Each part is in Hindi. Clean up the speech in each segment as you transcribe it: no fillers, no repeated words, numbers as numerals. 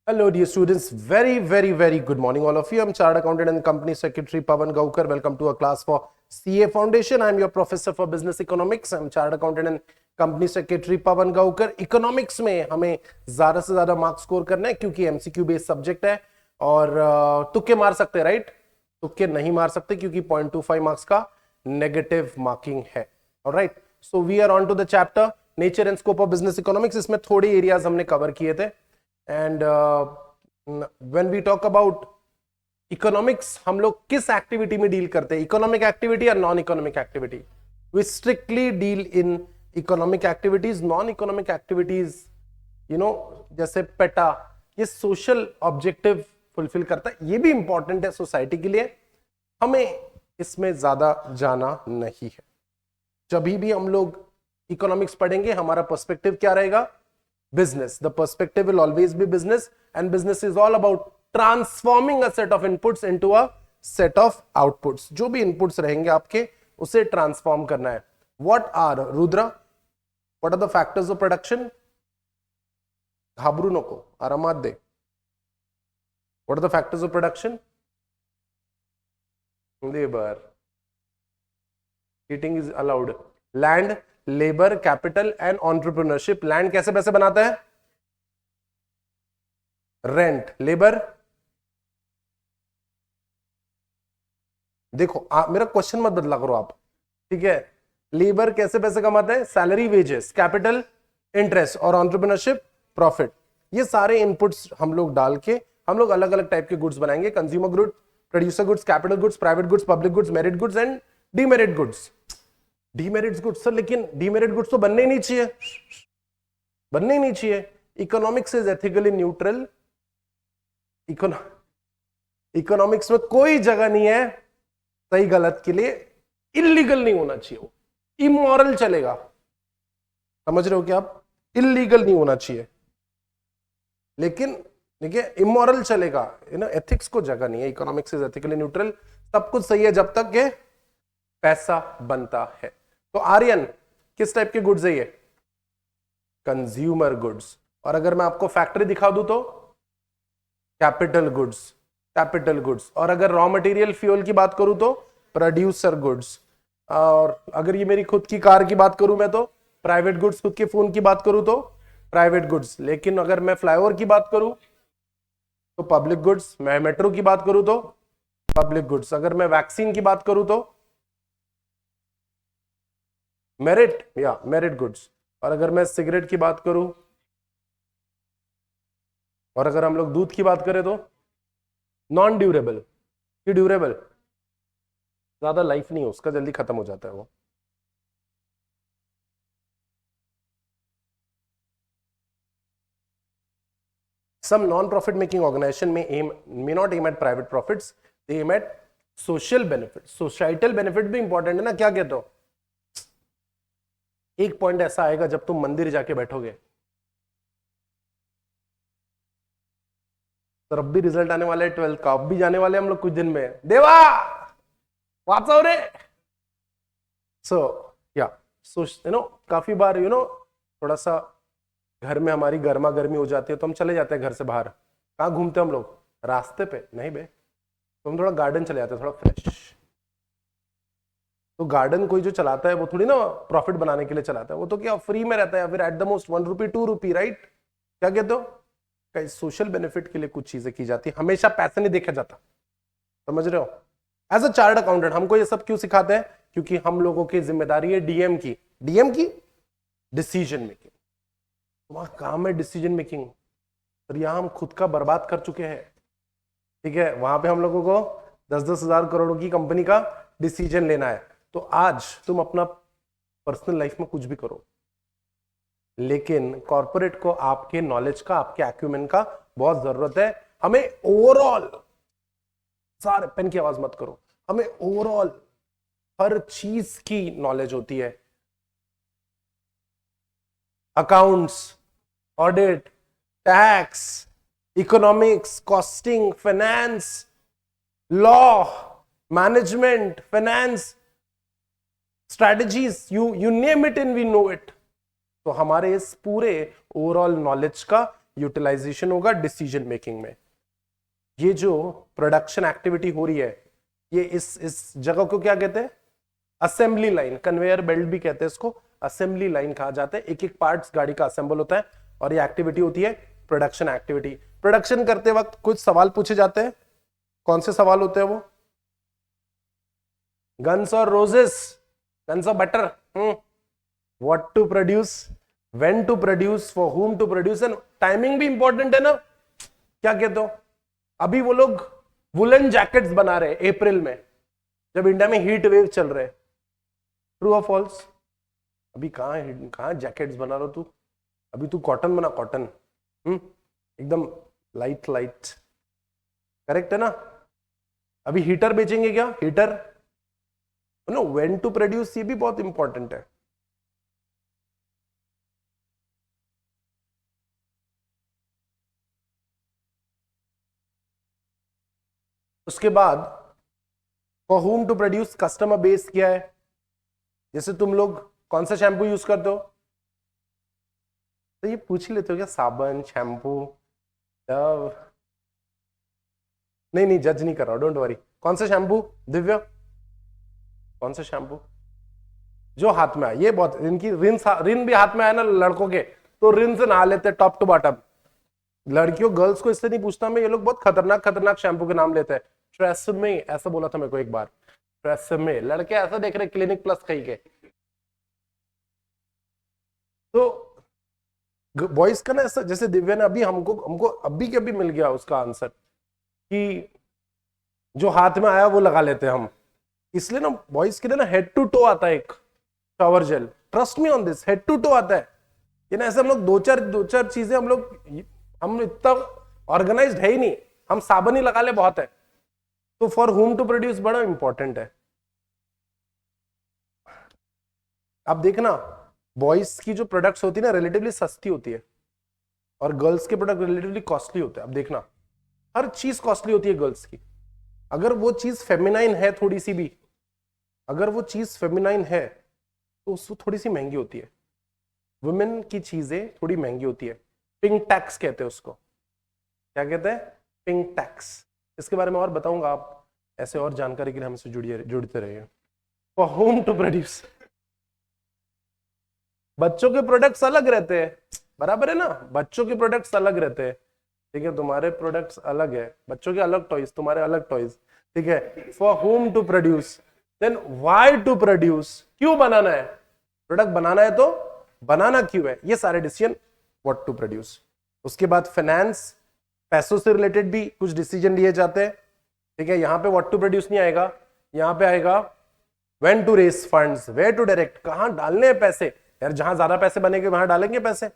Hello, dear students. Very good morning, all of you. I'm Chartered Accountant and Company Secretary Pawan Gaukar. Welcome to a class for CA Foundation. I'm your professor for Business Economics. I'm Chartered Accountant and Company Secretary Pawan Gaukar. Economics में हमें ज़्यादा से ज़्यादा मार्क्स स्कोर करना है क्योंकि MCQ बेस्ड सब्जेक्ट है और तुक्के मार सकते हैं, राइट? तुक्के नहीं मार सकते क्योंकि 0.25 मार्क्स का नेगेटिव मार्किंग है. Alright, so we are on to the chapter nature and scope of business economics. इसमें थोड़े एरियाज हमने कवर किए थे. And when we talk about economics, हम लोग किस एक्टिविटी में डील करते हैं, इकोनॉमिक एक्टिविटी या non economic activity? We strictly deal in economic activities. Non economic activities जैसे पेटा, ये सोशल ऑब्जेक्टिव फुलफिल करता है, ये भी इंपॉर्टेंट है सोसाइटी के लिए, हमें इसमें ज्यादा जाना नहीं है. जब भी हम लोग इकोनॉमिक्स पढ़ेंगे हमारा पर्सपेक्टिव क्या रहेगा? Business. The perspective will always be business, and business is all about transforming a set of inputs into a set of outputs. जो भी inputs रहेंगे आपके उसे transform करना है. What are, Rudra? What are the factors of production? घाबरू नको, आरामात दे. What are the factors of production? Labor. Heating is allowed. Land, labour, capital and entrepreneurship. Land कैसे पैसे बनाता है? रेंट. लेबर, देखो मेरा क्वेश्चन मत बदला करो आप, ठीक है? लेबर कैसे पैसे कमाता है? Salary, wages. Capital, interest. और एंटरप्रेन्योरशिप, प्रॉफिट. ये सारे इनपुट्स हम लोग डाल के हम लोग अलग अलग टाइप के गुड्स बनाएंगे. Consumer good, producer goods, capital goods, private goods, public goods, merit goods and demerit goods. Demerit goods sir, लेकिन डीमेरिट गुड्स तो बनने ही नहीं चाहिए, बनने ही नहीं चाहिए. Economics is ethically neutral. Economics में कोई जगह नहीं है सही गलत के लिए. इलीगल नहीं होना चाहिए, वो इमोरल चलेगा. समझ रहे हो क्या आप? इलीगल नहीं होना चाहिए, लेकिन देखिए इमोरल चलेगा. एथिक्स को जगह नहीं है. Economics is ethically neutral. सब कुछ सही है जब तक के पैसा बनता है. तो आर्यन किस टाइप के गुड्स है ये? Consumer goods. और अगर मैं आपको फैक्ट्री दिखा दूं तो कैपिटल गुड्स, कैपिटल गुड्स. और अगर रॉ मटेरियल फ्यूल की बात करूं तो प्रोड्यूसर गुड्स. और अगर ये मेरी खुद की कार की बात करूं मैं तो प्राइवेट गुड्स. खुद के फोन की बात करूं तो प्राइवेट गुड्स. लेकिन अगर मैं फ्लाईओवर की बात करूं तो पब्लिक गुड्स. मैं मेट्रो की बात करूं तो पब्लिक गुड्स. अगर मैं वैक्सीन की बात करूं तो मेरिट गुड्स. और अगर मैं सिगरेट की बात करूं और अगर हम लोग दूध की बात करें तो नॉन ड्यूरेबल. कि ड्यूरेबल ज्यादा लाइफ नहीं है उसका, जल्दी खत्म हो जाता है वो. Some non-profit making organization may not aim at private profits, they aim at social benefits. Societal benefit भी इंपॉर्टेंट है ना. क्या कहते हो? एक पॉइंट ऐसा आएगा जब तुम मंदिर जाके बैठोगे, तो अब भी रिजल्ट आने वाला है 12th का. अब भी जाने वाले हम लोग कुछ दिन में. देवा वाचाओ रे. सो या काफी बार थोड़ा सा घर में हमारी गर्मा गर्मी हो जाती है तो हम चले जाते हैं घर से बाहर. कहाँ घूमते हम लोग? रास्ते पे नहीं बे, तो हम थोड़ा गार्डन चले जाते हैं, थोड़ा फ्रेश. तो गार्डन कोई जो चलाता है वो थोड़ी ना प्रॉफिट बनाने के लिए चलाता है, वो तो क्या फ्री में रहता है, या फिर at the most 1 rupee 2 rupee, right? क्या कहते हो? कई सोशल बेनिफिट के लिए कुछ चीजें की जाती है, हमेशा पैसे नहीं देखा जाता. समझ रहे हो? एज अ चार्टर्ड अकाउंटेंट हमको ये सब क्यों सिखाते हैं? क्योंकि हम लोगों की जिम्मेदारी है डीएम की डिसीजन मेकिंग. वहां काम है डिसीजन मेकिंग, और यहां हम खुद का बर्बाद कर चुके हैं, ठीक है? वहां पे हम लोगों को 10-10 हजार करोड़ों की कंपनी का डिसीजन लेना है. तो आज तुम अपना पर्सनल लाइफ में कुछ भी करो, लेकिन कॉर्पोरेट को आपके नॉलेज का, आपके एक्यूमेन का बहुत जरूरत है. हमें ओवरऑल, सारे पेन की आवाज मत करो, हमें ओवरऑल हर चीज की नॉलेज होती है. Accounts, audit, tax, economics, costing, finance, law, management, finance, strategies, you name it and we know it. तो हमारे इस पूरे ओवरऑल नॉलेज का यूटिलाइजेशन होगा डिसीजन मेकिंग में। ये जो प्रोडक्शन एक्टिविटी हो रही है, ये इस जगह को क्या कहते हैं? असेंबली लाइन, कन्वेयर बेल्ट भी कहते हैं इसको, असेंबली लाइन कहा जाता है। एक एक पार्ट्स गाड़ी का असेंबल होता है और ये एक्टिविटी होती है प्रोडक्शन एक्टिविटी। प्रोडक्शन करते वक्त कुछ सवाल पूछे जाते हैं। कौन से सवाल होते हैं वो? गन्स और रोजेस, गन्स और butter, what to produce, when to produce, for whom to produce, and timing भी इंपॉर्टेंट है ना। क्या कहते हो? अभी वो लोग वुलन जैकेट्स बना रहे अप्रैल में, जब इंडिया में हीट वेव चल रहे। ट्रू और फॉल्स? अभी कहाँ जैकेट्स बना रहा तू? अभी तू कॉटन बना, कॉटन, एकदम लाइट लाइट, करेक्ट है ना। अभी हीटर बेचेंगे क्या? Heater no, when to produce, ये भी बहुत इंपॉर्टेंट है। उसके बाद for whom to produce, customer base क्या है? जैसे तुम लोग कौन सा शैम्पू यूज करते हो? तो ये पूछ लेते हो क्या? साबन, शैम्पू, डव? नहीं नहीं, जज नहीं कर रहा, डोंट वरी। कौन सा शैम्पू दिव्या? कौन सा शैम्पू जो हाथ में आए? ये बहुत, इनकी रिन भी हाथ में आया ना लड़कों के, तो रिन से नहा लेते टॉप टू बॉटम। लड़कियों गर्ल्स को इससे नहीं पूछता मैं, ये लोग बहुत खतरनाक खतरनाक शैम्पू के नाम लेते हैं। ट्रेसमे ऐसा बोला था मेरे को एक बार, ट्रेसमे। लड़के ऐसा देख रहे क्लिनिक प्लस कहीं के। तो बॉयज का ना ऐसा, जैसे दिव्या ने अभी हमको हमको अभी के अभी मिल गया उसका आंसर कि जो हाथ में आया वो लगा लेते हैं हम। इसलिए ना बॉयज के लिए ना हेड टू टो आता है एक shower gel, trust me on this, head to toe आता है। ये ना ऐसे हम लोग दो चार चीजें हम इतना ऑर्गेनाइज्ड है ही नहीं, हम साबन ही लगा ले बहुत है। तो फॉर whom टू प्रोड्यूस बड़ा इंपॉर्टेंट है। अब देखना, बॉयज की जो प्रोडक्ट्स होती है ना रिलेटिवली सस्ती होती है, और गर्ल्स के प्रोडक्ट रिलेटिवली कॉस्टली होते हैं। अब देखना, हर चीज कॉस्टली होती है गर्ल्स की। अगर वो चीज फेमिनाइन है थोड़ी सी भी, अगर वो चीज फेमिनाइन है तो उसको थोड़ी सी महंगी होती है। वुमेन की चीजें थोड़ी महंगी होती है। पिंक टैक्स कहते हैं उसको। क्या कहते हैं? Pink tax. इसके बारे में और बताऊंगा, आप ऐसे और जानकारी के लिए हमसे जुड़ते रहिए। फॉर whom टू प्रोड्यूस, बच्चों के प्रोडक्ट्स अलग रहते हैं, बराबर है ना। बच्चों के प्रोडक्ट्स अलग रहते हैं, ठीक है। तुम्हारे प्रोडक्ट्स अलग है, बच्चों के अलग टॉयज, तुम्हारे अलग टॉयज, ठीक है। For whom to produce, then why to produce, क्यों बनाना है प्रोडक्ट? बनाना है तो बनाना क्यों है, ये सारे डिसीजन व्हाट टू प्रोड्यूस। उसके बाद फाइनेंस, पैसों से रिलेटेड भी कुछ डिसीजन लिए जाते हैं, ठीक है। यहां पे व्हाट टू प्रोड्यूस नहीं आएगा, यहां पे आएगा when to raise funds, where to direct, कहां डालने हैं पैसे यार, जहां ज्यादा पैसे बनेंगे वहां डालेंगे पैसे,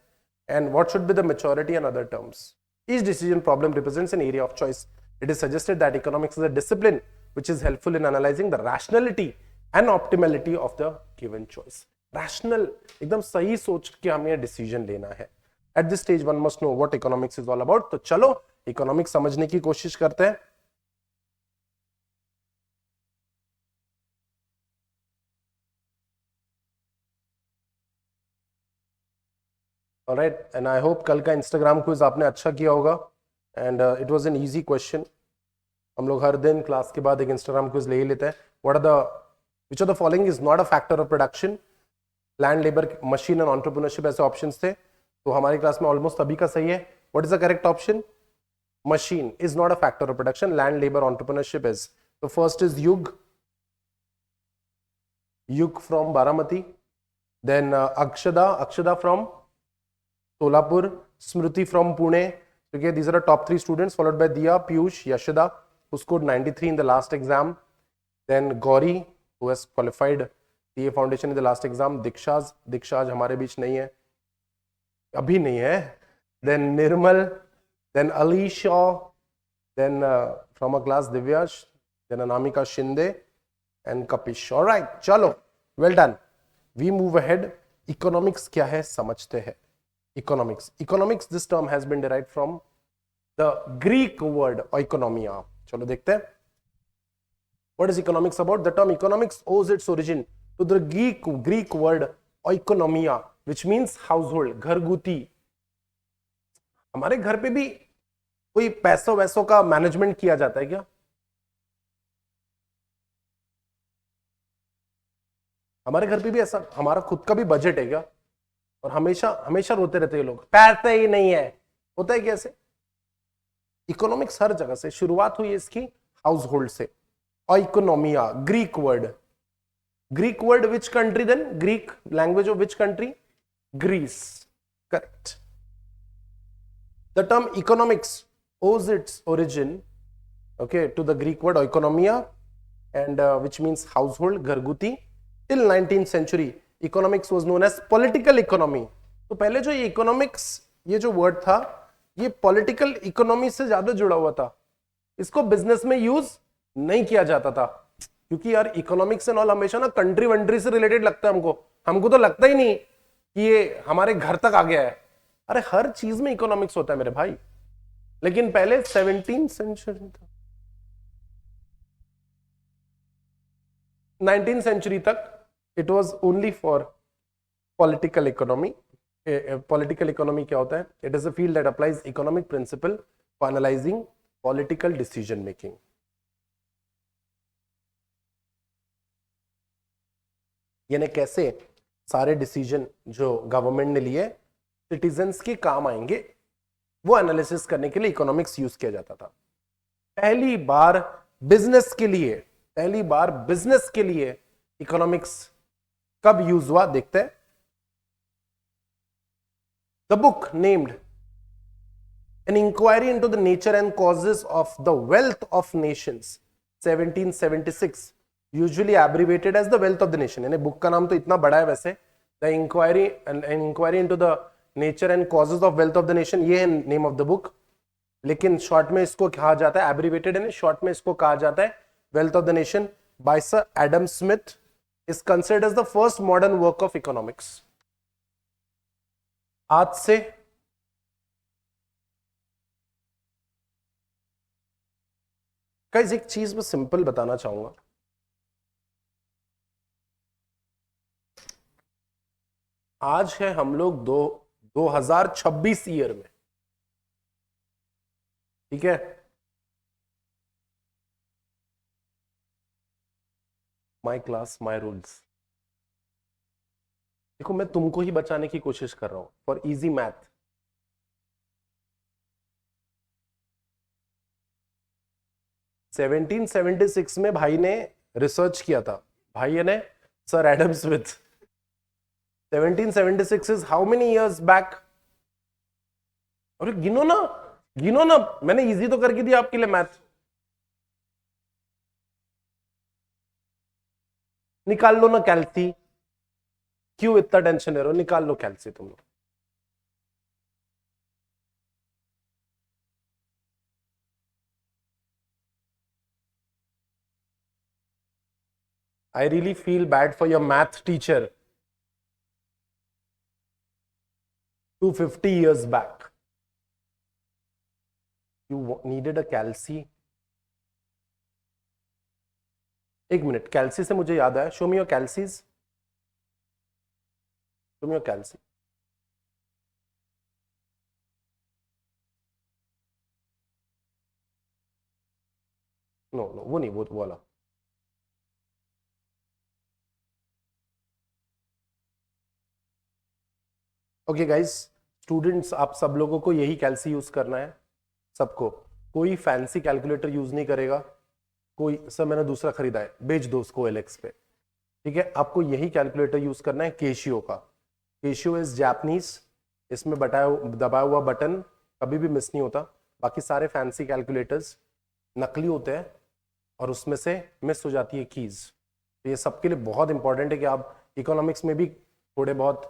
and what should be the maturity and other terms. Each decision problem represents an area of choice. It is suggested that economics is a discipline which is helpful in analyzing the rationality and optimality of the given choice. Rational, एकदम सही सोच के हमें डिसीजन लेना है। At this stage one must know what economics is all about. तो चलो इकोनॉमिक्स समझने की कोशिश करते हैं। Alright, and I hope कल का इंस्टाग्राम क्विज आपने अच्छा किया होगा, and it was an easy question. हम लोग हर दिन क्लास के बाद एक इंस्टाग्राम क्विज ले ही लेते हैं। Which are the following is not a factor of production? Land, labour, machine and entrepreneurship ऐसे ऑप्शंस थे, तो हमारी क्लास में ऑलमोस्ट सभी का सही है। What is the correct option? Machine is not a factor of production, land, labour, entrepreneurship is. तो first is Yug from Baramati, then Akshada from Solapur, Smriti from Pune. Okay, these are the top 3 students, followed by Diya, Piyush, Yashida, who scored 93 in the last exam. Then Gauri, who has qualified CA Foundation in the last exam. Dikshaj हमारे बीच नहीं है, अभी नहीं है. Then Nirmal, then Alisha, then from a class Divyash, then Anamika Shinde and Kapish. All right, चलो, well done. We move ahead. Economics क्या है समझते हैं. Economics, this term has been derived from the Greek word oikonomia. चलो देखते हैं what is economics about. The term economics owes its origin to the Greek word oikonomia, which means household, घरगुती, हमारे घर पे भी कोई पैसों वैसों का मैनेजमेंट किया जाता है क्या? हमारे घर पे भी ऐसा, हमारा खुद का भी बजट है क्या? और हमेशा हमेशा रोते रहते हैं लोग, पैसे ही नहीं है। होता है कैसे? इकोनॉमिक्स हर जगह से शुरुआत हुई है इसकी, हाउस होल्ड से। और oikonomia Greek word, Greek word which country then, Greek language of which country? Greece, correct. The term economics owes its origin, okay, to the Greek word oikonomia, and which means household, घरगुती। till 19th century economics was known as political economy। तो पहले जो ये इकोनॉमिक्स, ये जो वर्ड था, ये पॉलिटिकल इकोनॉमी से ज्यादा जुड़ा हुआ था। इसको बिजनेस में यूज नहीं किया जाता था, क्योंकि यार इकोनॉमिक्स एंड ऑल हमेशा ना कंट्री वंट्री से रिलेटेड लगता है हमको। हमको तो लगता ही नहीं कि ये हमारे घर तक आ गया है। अरे हर चीज में इकोनॉमिक्स होता है मेरे भाई। लेकिन पहले 17th सेंचुरी था, 19th सेंचुरी तक it was only for political economy. Political economy क्या होता है? It is a field that applies economic principle for analysing political decision making. यानी कैसे सारे डिसीजन जो गवर्नमेंट ने लिए सिटीजन्स के काम आएंगे, वो एनालिसिस करने के लिए इकोनॉमिक्स यूज किया जाता था। पहली बार बिजनेस के लिए इकोनॉमिक्स कब यूज हुआ देखते हैं। The book named an inquiry into the nature and causes of the wealth of nations 1776, usually abbreviated as the wealth of the nation. यानी बुक का नाम तो इतना बड़ा है वैसे, the inquiry into the nature and causes of wealth of the nation, ये है नेम ऑफ द बुक। लेकिन शॉर्ट में इसको कहा जाता है, एब्रिवेटेड है, शॉर्ट में इसको कहा जाता है wealth of the nation, by sir Adam Smith, is considered as the first modern work of economics. आज से गाइस एक चीज मैं सिंपल बताना चाहूंगा। आज है हम लोग 2026 ईयर में, ठीक है? My class my rules. देखो मैं तुमको ही बचाने की कोशिश कर रहा हूं फॉर इजी मैथ। सेवनटीन 1776 में भाई ने रिसर्च किया था, भाई ने sir Adam Smith. 1776 is how many years back? अरे गिनो ना, मैंने इजी तो करके दिया आपके लिए मैथ। निकाल लो ना कैल्सी, क्यों इतना टेंशन ले रहे हो? निकाल लो कैल्सी तुम लोग। I really feel bad for your math teacher 250 years back. You needed a calci. एक मिनट, कैल्सी से मुझे याद आया, show me your calcis, show me your calci. No वो नहीं, वो वाला। ओके गाइस, स्टूडेंट्स आप सब लोगों को यही कैल्सी यूज करना है, सबको। कोई फैंसी कैलकुलेटर यूज नहीं करेगा। कोई सर मैंने दूसरा खरीदा है, बेच दो उसको OLX पे, ठीक है? आपको यही कैलकुलेटर यूज करना है, केशियो का। केशियो इज जापानीज, इसमें दबाया हुआ बटन कभी भी मिस नहीं होता। बाकी सारे फैंसी कैलकुलेटर्स नकली होते हैं और उसमें से मिस हो जाती है कीज। तो ये सबके लिए बहुत इंपॉर्टेंट है कि आप इकोनॉमिक्स में भी थोड़े बहुत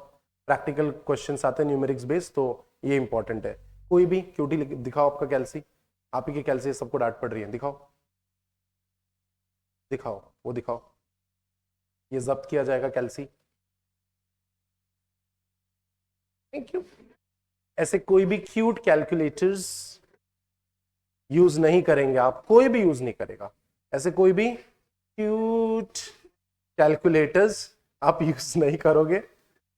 प्रैक्टिकल क्वेश्चंस आते हैं न्यूमेरिक्स बेस्ड, तो ये इंपॉर्टेंट है। कोई भी क्यूटी दिखाओ आपका कैल्सी, आप ही की कैल्सी सबको डांट पड़ रही है, दिखाओ दिखाओ, वो दिखाओ, ये जब्त किया जाएगा कैल्सी। Thank you. ऐसे कोई भी क्यूट कैलकुलेटर्स यूज नहीं करेंगे आप, कोई भी यूज नहीं करेगा। ऐसे कोई भी क्यूट कैलकुलेटर्स आप यूज नहीं करोगे,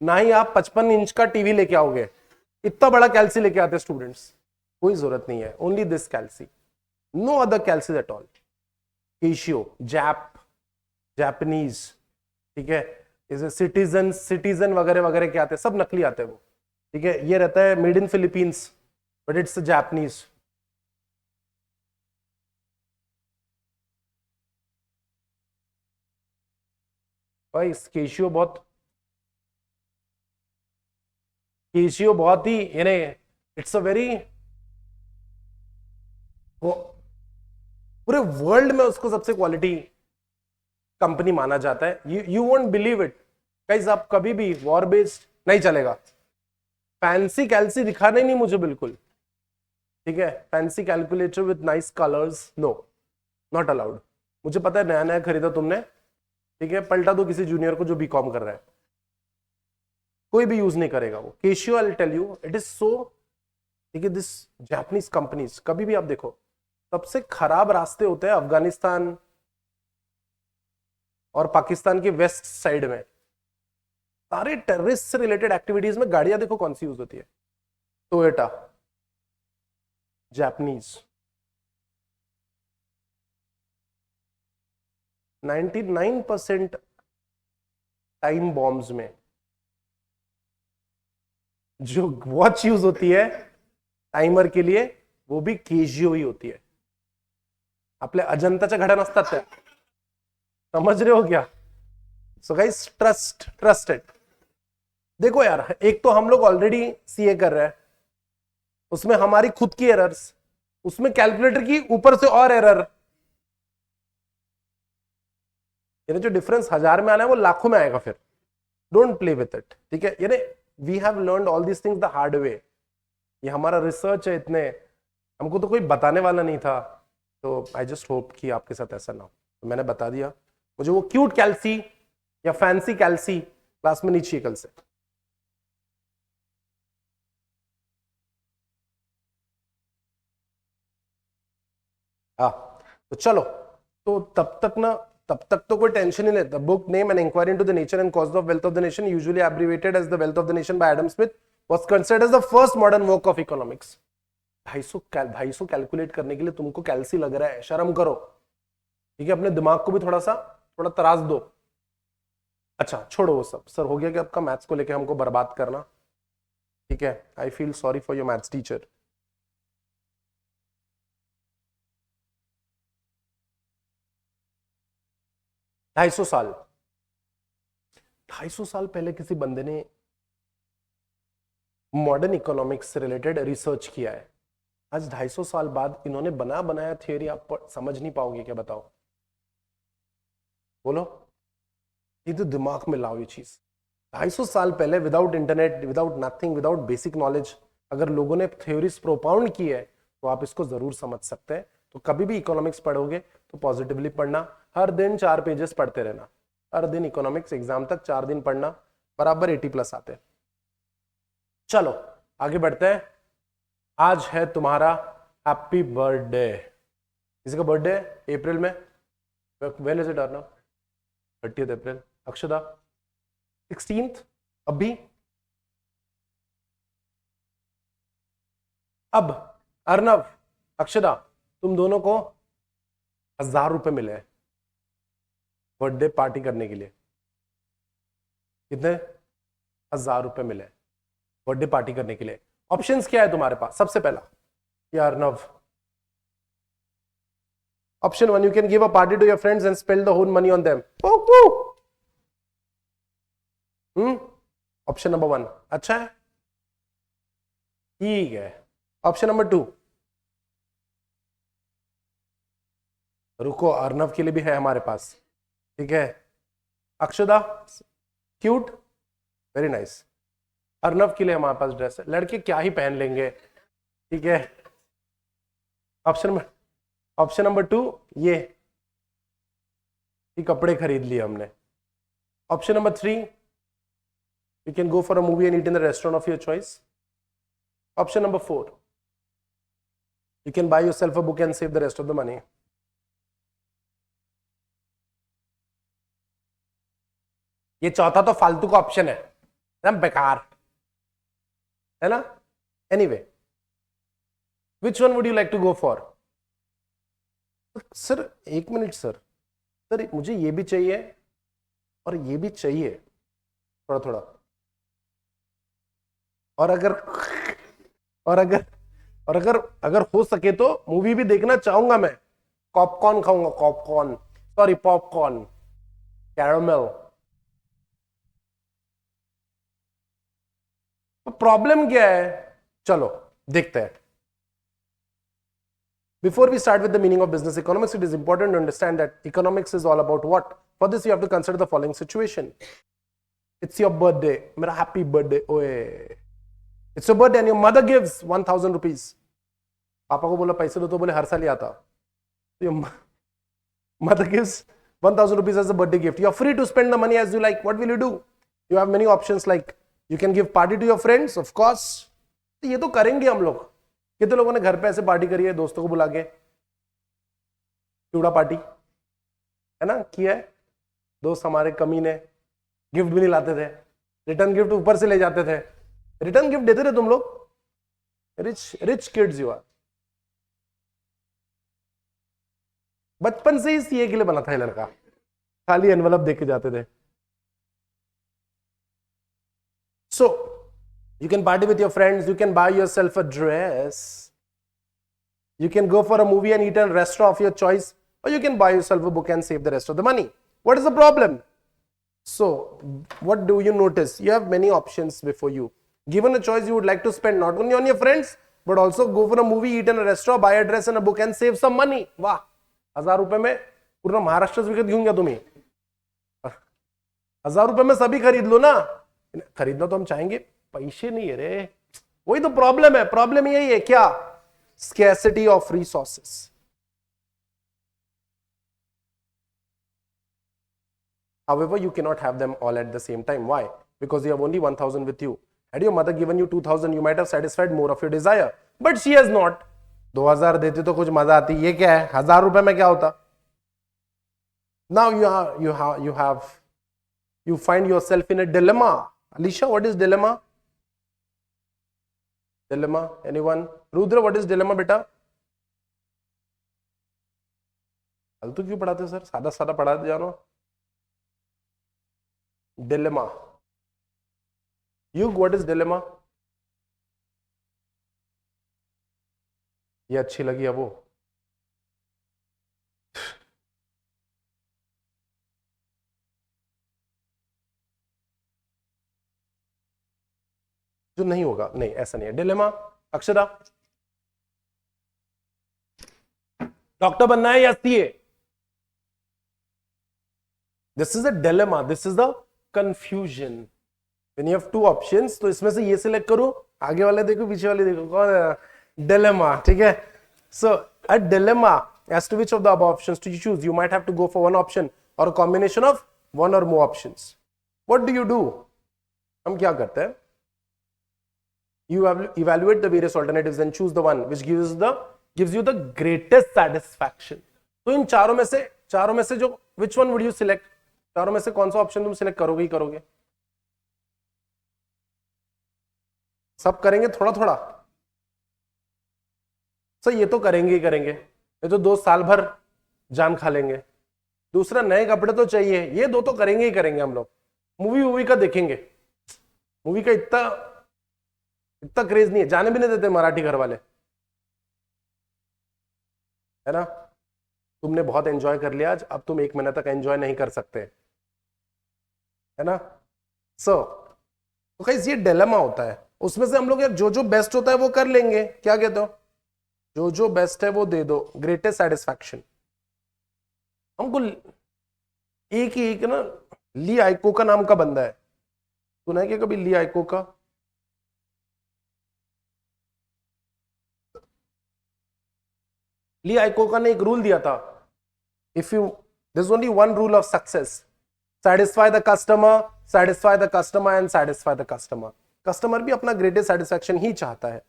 ना ही आप 55 इंच का टीवी लेके आओगे। इतना बड़ा कैल्सी लेके आते स्टूडेंट्स। कोई जरूरत नहीं है, only this calci, no other calcis at all. Casio, Japanese, ठीक है, इसे सिटीजन वगैरह वगैरह के आते हैं, सब नकली आते हैं वो, ठीक है। ये रहता है made in Philippines but it's Japanese. भाई केशियो बहुत ही यानी इट्स अ वेरी, पूरे वर्ल्ड में उसको सबसे क्वालिटी कंपनी माना जाता है। You won't believe it guys, आप कभी भी वॉर बेस्ड नहीं चलेगा। फैंसी कैल्सी दिखाना ही नहीं मुझे बिल्कुल, ठीक है। Fancy calculator with nice colours, no, not allowed. मुझे पता है नया नया खरीदा तुमने, ठीक है, पलटा दो किसी जूनियर को जो बीकॉम कर रहा है, कोई भी यूज नहीं करेगा वो। Casio I tell you it is so, ठीक है, दिस जापानीज कंपनीज, कभी भी आप देखो सबसे खराब रास्ते होते हैं अफगानिस्तान और पाकिस्तान के वेस्ट साइड में। सारे टेररिस्ट से रिलेटेड एक्टिविटीज में गाड़ियां देखो कौन सी यूज होती है, टोयोटा, जापानीज। 99% टाइम बॉम्ब्स में जो वॉच यूज होती है टाइमर के लिए, वो भी केजियो ही होती है। आपल्या अजंताच्या घड्या नसतात त्या, समझ रहे हो क्या? So guys trust it. देखो यार, एक तो हम लोग ऑलरेडी सीए कर रहे हैं, उसमें हमारी खुद की एरर्स, उसमें कैलकुलेटर की ऊपर से और एरर, यानी जो डिफरेंस 1000 में आना है वो लाखों में आएगा फिर। डोंट प्ले विथ इट, ठीक है। यानी we have learned all these things the hard way. ये हमारा रिसर्च है, इतने हमको तो कोई बताने वाला नहीं था, तो आई जस्ट होप कि आपके साथ ऐसा ना हो, तो मैंने बता दिया। मुझे वो क्यूट कैल्सी या फैंसी कैल्सी क्लास में नहीं चाहिए कल से। हाँ, तो चलो, तो तब तक तो कोई टेंशन ही नहीं। The book name an inquiry into the nature and cause of wealth of the nation, usually abbreviated as the wealth of the nation by Adam Smith, was considered as the first modern work of economics. 250 calculate करने के लिए तुमको कैल्सी लग रहा है, शर्म करो, ठीक है। अपने दिमाग को भी थोड़ा तराज दो। अच्छा छोड़ो वो सब, सर हो गया कि आपका मैथ्स को लेके हमको बर्बाद करना, ठीक है। I feel sorry for your maths teacher. ढाई सौ साल पहले किसी बंदे ने मॉडर्न इकोनॉमिक्स से रिलेटेड रिसर्च किया है। आज 250 साल बाद इन्होंने बनाया थियोरी आप समझ नहीं पाओगे क्या? बताओ, बोलो। ये तो दिमाग में लाओ ये चीज। 250 साल पहले without internet, without nothing, without basic knowledge, अगर लोगों ने थ्योरीज प्रोपाउंड की है तो आप इसको जरूर समझ सकते हैं। तो कभी भी इकोनॉमिक्स पढ़ोगे तो पॉजिटिवली पढ़ना, हर दिन 4 पेजेस पढ़ते रहना, हर दिन इकोनॉमिक्स, एग्जाम तक 4 दिन पढ़ना, बराबर 80+ आते हैं। चलो आगे बढ़ते हैं। आज है तुम्हारा हैप्पी बर्थडे। किसी का बर्थडे है अप्रैल में? When is it Arnav? 30 April. Akshada 16th। अभी अब अर्नव, अक्षदा, तुम दोनों को 1000 रुपए मिले हैं बर्थडे पार्टी करने के लिए। कितने? 1000 रुपए मिले बर्थडे पार्टी करने के लिए। ऑप्शंस क्या है तुम्हारे पास? सबसे पहला या Arnav, option 1, you can give a party to your friends and spend the whole money on them. Option number 1 अच्छा है, ठीक है। ऑप्शन नंबर 2, रुको, अर्नव के लिए भी है हमारे पास, ठीक है। Akshada cute, very nice. Arnav के लिए हमारे पास ड्रेस है, लड़के क्या ही पहन लेंगे, ठीक है। ऑप्शन नंबर 2, ये कपड़े खरीद लिए हमने। Option number 3, you can go for a movie and eat in the restaurant of your choice. Option number 4, you can by yourself a book and save the rest of the money. ये चौथा तो फालतू का ऑप्शन है, एकदम बेकार है ना। Anyway, which one would you like to go for? Sir एक मिनट सर, सर मुझे ये भी चाहिए और ये भी चाहिए थोड़ा थोड़ा, और अगर और अगर और अगर अगर हो सके तो मूवी भी देखना चाहूंगा मैं, पॉपकॉर्न खाऊंगा, पॉपकॉर्न, सॉरी पॉपकॉर्न, कैरामेल। तो प्रॉब्लम क्या है? चलो देखते हैं। Before we start with the meaning of business economics, it is important to understand that economics is all about what? For this, you have to consider the following situation. It's your birthday. Mera happy birthday. Oye. It's your birthday and your mother gives 1,000 rupees. पापा को बोला पैसे दो, तो बोले हर साल ही आता. So your mother gives 1,000 rupees as a birthday gift. You are free to spend the money as you like. What will you do? You have many options, like you can give party to your friends, of course. तो ये तो करेंगे हम लोग. कितने लोगों ने घर पे ऐसे पार्टी करी है दोस्तों को बुला के, चूड़ा पार्टी, है ना, किया है? दोस्त हमारे कमीने गिफ्ट भी नहीं लाते थे, रिटर्न गिफ्ट ऊपर से ले जाते थे। रिटर्न गिफ्ट देते थे तुम लोग? Rich kids you are. बचपन से ही सीए के लिए बना था ये लड़का, खाली एनवलप देख के जाते थे। सो you can party with your friends, you can buy yourself a dress, you can go for a movie and eat at a restaurant of your choice, or you can buy yourself a book and save the rest of the money. What is the problem? So what do you notice? You have many options before you. Given a choice, you would like to spend not only on your friends but also go for a movie, eat in a restaurant, buy a dress and a book and save some money. वाह, 1000 रुपए में पूरा महाराष्ट्र से खरीद दूंगा तुम्हें। 1000 रुपए में सभी खरीद लो ना। खरीदना तो हम चाहेंगे, पैसे नहीं है रे, वही तो प्रॉब्लम है। प्रॉब्लम यही है क्या? Scarcity of resources. However, you cannot have them all at the same time. Why? Because you have only 1,000 with you. Had your mother given you 2,000, you might have satisfied more of your desire. But she has not. 2,000 देती तो कुछ मजा आती। ये क्या है? 1000 रुपए में क्या होता? Now you find yourself in a dilemma. Alicia, what is dilemma? Dilemma, anyone? Rudra, what is dilemma बेटा? फालतू क्यों पढ़ाते सर? सादा सादा पढ़ाते जानो। Dilemma. Yug, what is dilemma? ये अच्छी लगी अब वो। जो नहीं होगा, नहीं ऐसा नहीं है। डिलेमा, अक्षरा, डॉक्टर बनना है या CA? This is a dilemma, this is the confusion. When you have two options, तो इसमें से ये सिलेक्ट करो, आगे वाले देखो, पीछे वाले देखो, कौन है? डिलेमा, ठीक है। So a dilemma, as to which of the above options to choose, you might have to go for one option or a combination of one or more options. What do you do? हम क्या करते हैं? You evaluate the various alternatives and choose the one which gives you the greatest satisfaction. तो इन चारों में से जो which one would you select? चारों में से कौन सा ऑप्शन तुम सिलेक्ट करोगे ही करोगे? सब करेंगे थोड़ा थोड़ा? सर ये तो करेंगे ही करेंगे, ये तो 2 साल भर जान खा लेंगे। दूसरा, नए कपड़े तो चाहिए, ये 2 तो करेंगे ही करेंगे हम लोग। मूवी का देखेंगे, मूवी का इतना क्रेज नहीं है, जाने भी नहीं देते मराठी घर वाले, है ना। तुमने बहुत एंजॉय कर लिया आज, अब तुम 1 महीना तक एंजॉय नहीं कर सकते, है ना। सो तो गाइस ये डिलेमा होता है। उसमें से हम लोग यार जो बेस्ट होता है वो कर लेंगे, क्या कहते हो? जो बेस्ट है वो दे दो, ग्रेटेस्ट सेटिस्फैक्शन। हमको एक ना ली आइको का नाम का बंदा है, सुना है क्या कभी ली आइको का? ली आइकोका ने एक रूल दिया था, if you, there is only one rule of success, satisfy the customer and satisfy the customer. Customer भी अपना ग्रेटेस्ट सेटिस्फैक्शन ही चाहता है।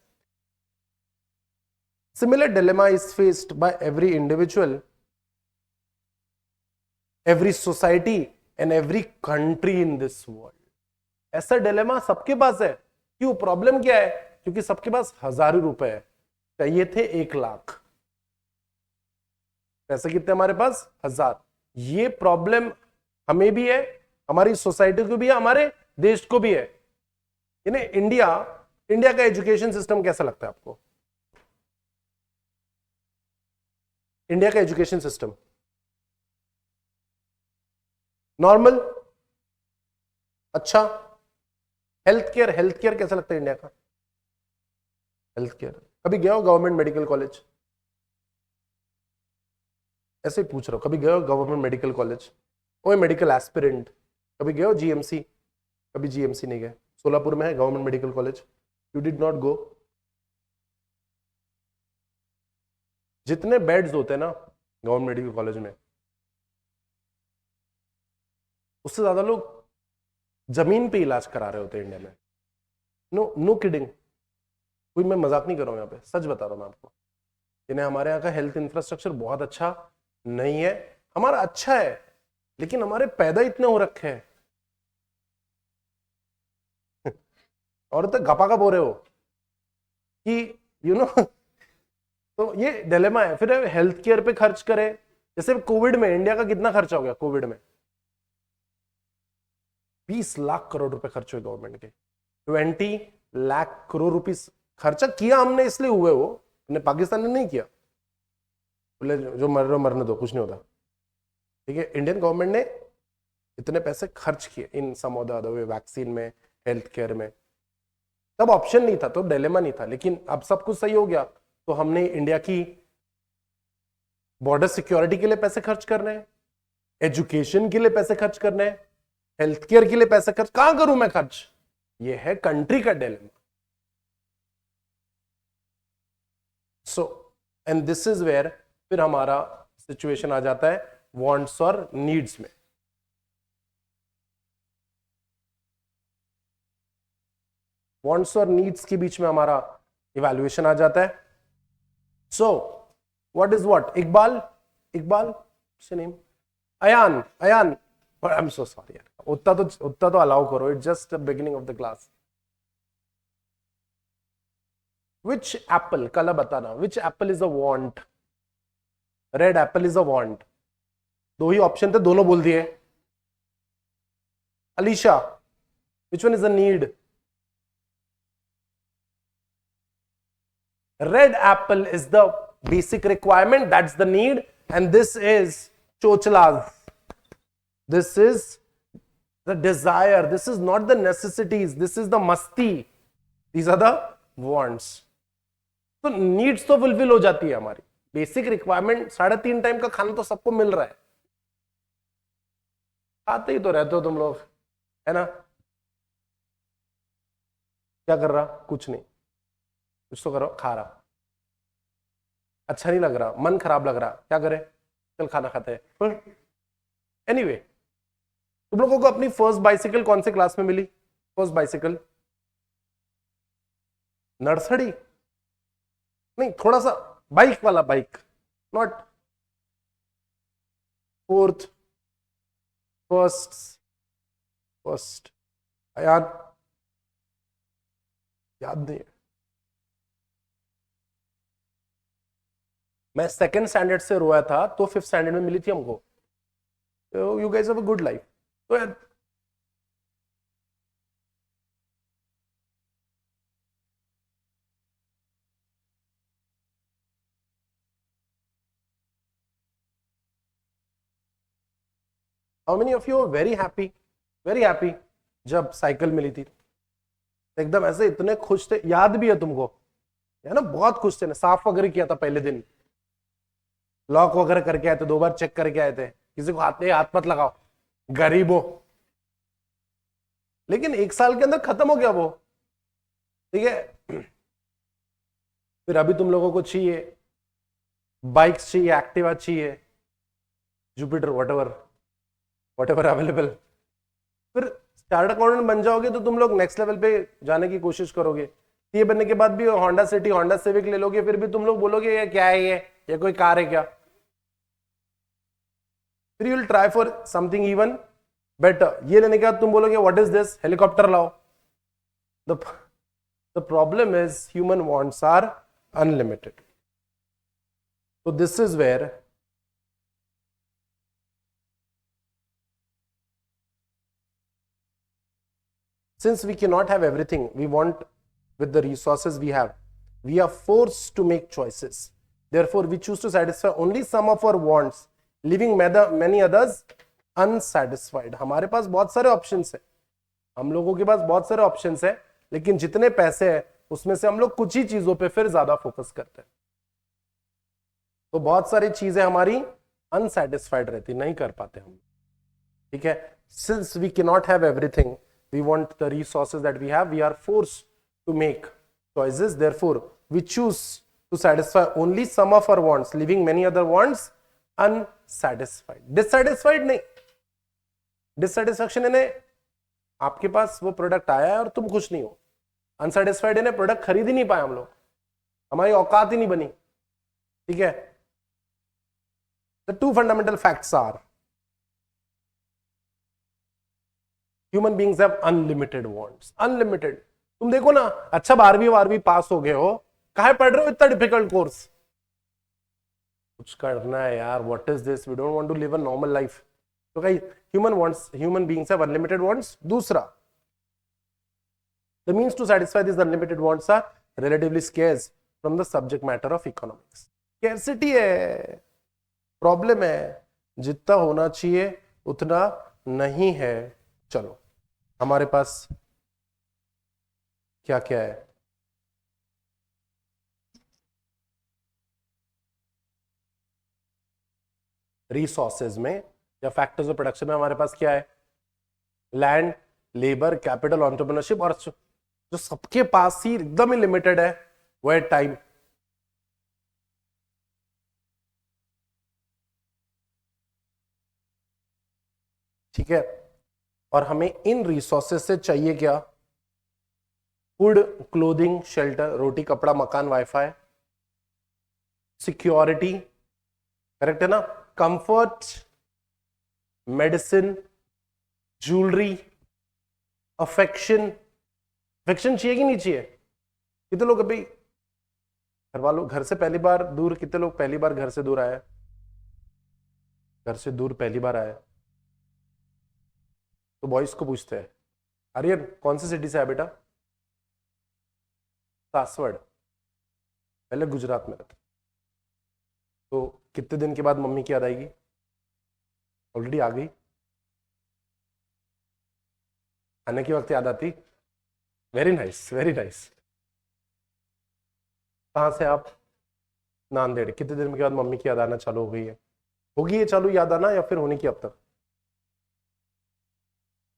Similar dilemma is faced by every individual, every society and every country in this world. ऐसा डिलेमा सबके पास है। क्यों? प्रॉब्लम क्या है? क्योंकि सबके पास हजारों रुपए है। चाहिए थे 1 लाख, पैसे कितने हमारे पास 1000। ये प्रॉब्लम हमें भी है, हमारी सोसाइटी को भी है, हमारे देश को भी है। यानी इंडिया का एजुकेशन सिस्टम कैसा लगता है आपको? इंडिया का एजुकेशन सिस्टम नॉर्मल, अच्छा। हेल्थ केयर कैसा लगता है इंडिया का? हेल्थ केयर कभी गए हो गवर्नमेंट मेडिकल कॉलेज? ऐसे ही पूछ रहा हूं, कभी गए हो गवर्नमेंट मेडिकल कॉलेज? ओए मेडिकल एस्पिरेंट, कभी गए हो जीएमसी? कभी जीएमसी नहीं गए। सोलापुर में है government medical college, you did not go. जितने बेड्स होते हैं ना गवर्नमेंट मेडिकल कॉलेज में, उससे ज्यादा लोग जमीन पे इलाज करा रहे होते हैं इंडिया में। नो किडिंग, कोई मैं मजाक नहीं कर रहा हूं, यहाँ पे सच बता रहा हूं मैं आपको। यानी हमारे यहाँ का हेल्थ इंफ्रास्ट्रक्चर बहुत अच्छा नहीं है। हमारा अच्छा है लेकिन हमारे पैदा इतने हो रखे हैं और तो गपा गप हो रहे हो कि तो ये डिलेमा है। फिर हेल्थ केयर पे खर्च करें, जैसे कोविड में इंडिया का कितना खर्चा हो गया? कोविड में 20 लाख करोड़ रुपए खर्च हुए गवर्नमेंट के। 20 लाख करोड़ रुपीस खर्चा किया हमने, इसलिए हुए वो, अपने पाकिस्तान ने नहीं किया। बोले जो मर रहे मरने दो, कुछ नहीं होता। ठीक है, इंडियन गवर्नमेंट ने इतने पैसे खर्च किए in some of the other way, vaccine में, हेल्थ केयर में। तब ऑप्शन नहीं था तो डिलेमा नहीं था, लेकिन अब सब कुछ सही हो गया तो हमने इंडिया की बॉर्डर सिक्योरिटी के लिए पैसे खर्च करने हैं, एजुकेशन के लिए पैसे खर्च करने हैं, हेल्थ केयर के लिए पैसे खर्च। कहां करूं मैं खर्च? ये है कंट्री का dilemma. So and this is where फिर हमारा सिचुएशन आ जाता है वांट्स और नीड्स में। वांट्स और नीड्स के बीच में हमारा इवैल्यूएशन आ जाता है। So what is what? Iqbal से name Ayaan I am so sorry यार, उतना तो अलाउ करो, it's just the beginning of the class. Which apple, कल बताना, which apple is a want? Red apple is a want. दो ही ऑप्शन थे, दोनों बोल दिए। Alisha, which one is a need? Red apple is the basic requirement, that's the need, and this is chochlas. This is the desire, this is not the necessities, this is the masti, these are the wants. तो नीड्स तो फुलफिल हो जाती है हमारी, बेसिक रिक्वायरमेंट 3.5 टाइम का खाना तो सबको मिल रहा है, खाते ही तो रहते हो तुम लोग, है ना? क्या कर रहा? कुछ नहीं, कुछ तो करो, खा रहा, अच्छा नहीं लग रहा, मन खराब लग रहा, क्या करे? चल खाना खाते हैं। एनीवे, तुम लोगों को अपनी फर्स्ट बाइसिकल कौन से क्लास में मिली? First bicycle nursery? नहीं, थोड़ा सा बाइक वाला, बाइक, नॉट फोर्थ, फर्स्ट याद नहीं है। मैं सेकंड स्टैंडर्ड से रोया था तो 5th स्टैंडर्ड में मिली थी हमको। You guys have a good life. तो यार how many of you are very happy जब साइकिल मिली थी? एकदम ऐसे इतने खुश थे, याद भी है तुमको, है ना? बहुत खुश थे ना, साफ वगैरह किया था पहले दिन, लॉक वगैरह करके आए थे, 2 बार चेक करके आए थे, किसी को हाथ मत लगाओ, गरीबो। लेकिन 1 साल के अंदर खत्म हो गया वो, ठीक है? फिर अभी तुम लोगों को चाहिए बाइक्स, चाहिए एक्टिवा, चाहिए जुपिटर, वॉट एवर अवेलेबल। फिर चार्टर्ड अकाउंटेंट बन जाओगे तो तुम लोग नेक्स्ट लेवल पे जाने की कोशिश करोगे। ये बनने के बाद भी होंडा सिटी, होंडा सिविक ले लोगे, फिर भी तुम लोग बोलोगे ये क्या है, ये कोई कार है क्या? फिर you will try for something even better. ये लेने के बाद तुम बोलोगे व्हाट इज दिस, हेलीकॉप्टर लाओ। The problem is human wants are unlimited. So this is where since we cannot have everything we want with the resources we have, we are forced to make choices. Therefore, we choose to satisfy only some of our wants, leaving many others unsatisfied. हमारे पास बहुत सारे ऑप्शंस है, हम लोगों के पास बहुत सारे ऑप्शंस है, लेकिन जितने पैसे हैं उसमें से हम लोग कुछ ही चीजों पे फिर ज्यादा फोकस करते हैं. तो बहुत सारी चीजें हमारी अनसेटिस्फाइड रहती, नहीं कर पाते हम. ठीक है, since we can not have everything, we want the resources that we have, we are forced to make choices. Therefore, we choose to satisfy only some of our wants, leaving many other wants unsatisfied. Dissatisfied नहीं, dissatisfaction यानी आपके पास वो प्रोडक्ट आया है और तुम खुश नहीं हो. अनसेटिस्फाइड यानी प्रोडक्ट खरीद ही नहीं पाए हम लोग, हमारी औकात ही नहीं बनी. ठीक है. The two fundamental facts are human beings have unlimited wants. Unlimited. तुम देखो ना, अच्छा 12वीं पास हो गए हो, काहे पढ़ रहे हो इतना डिफिकल्ट कोर्स? कुछ करना है यार. What is this? We don't want to live a normal life. तो भाई human beings have unlimited wants. दूसरा, the means to satisfy this unlimited wants are relatively scarce from the subject matter of economics. Scarcity है, प्रॉब्लम है, जितना होना चाहिए उतना नहीं है. चलो, हमारे पास क्या क्या है? रिसोर्सेज में या फैक्टर्स ऑफ प्रोडक्शन में हमारे पास क्या है? Land, labour, capital, entrepreneurship. और जो सबके पास ही एकदम ही लिमिटेड है वो है टाइम. ठीक है. और हमें इन रिसोर्सेज से चाहिए क्या? फूड, क्लोथिंग, शेल्टर, रोटी, कपड़ा, मकान, वाईफाई, सिक्योरिटी, करेक्ट है ना, comfort, medicine, jewellery, affection. Affection चाहिए कि नहीं चाहिए? कितने लोग अभी घर वालों, घर से पहली बार दूर, कितने लोग पहली बार घर से दूर आए? घर से दूर पहली बार आए तो बॉयज को पूछते हैं, आर्यन कौन सी सिटी से है बेटा? सासवड़. पहले गुजरात में रहता. तो कितने दिन के बाद मम्मी की याद आएगी? ऑलरेडी आ गई. आने के वक्त याद आती. Very nice, very nice. कहाँ से आप? नांदेड़. कितने दिन के बाद मम्मी की याद आना चालू हो गई है? होगी ये चालू याद आना या फिर होने की अब तक?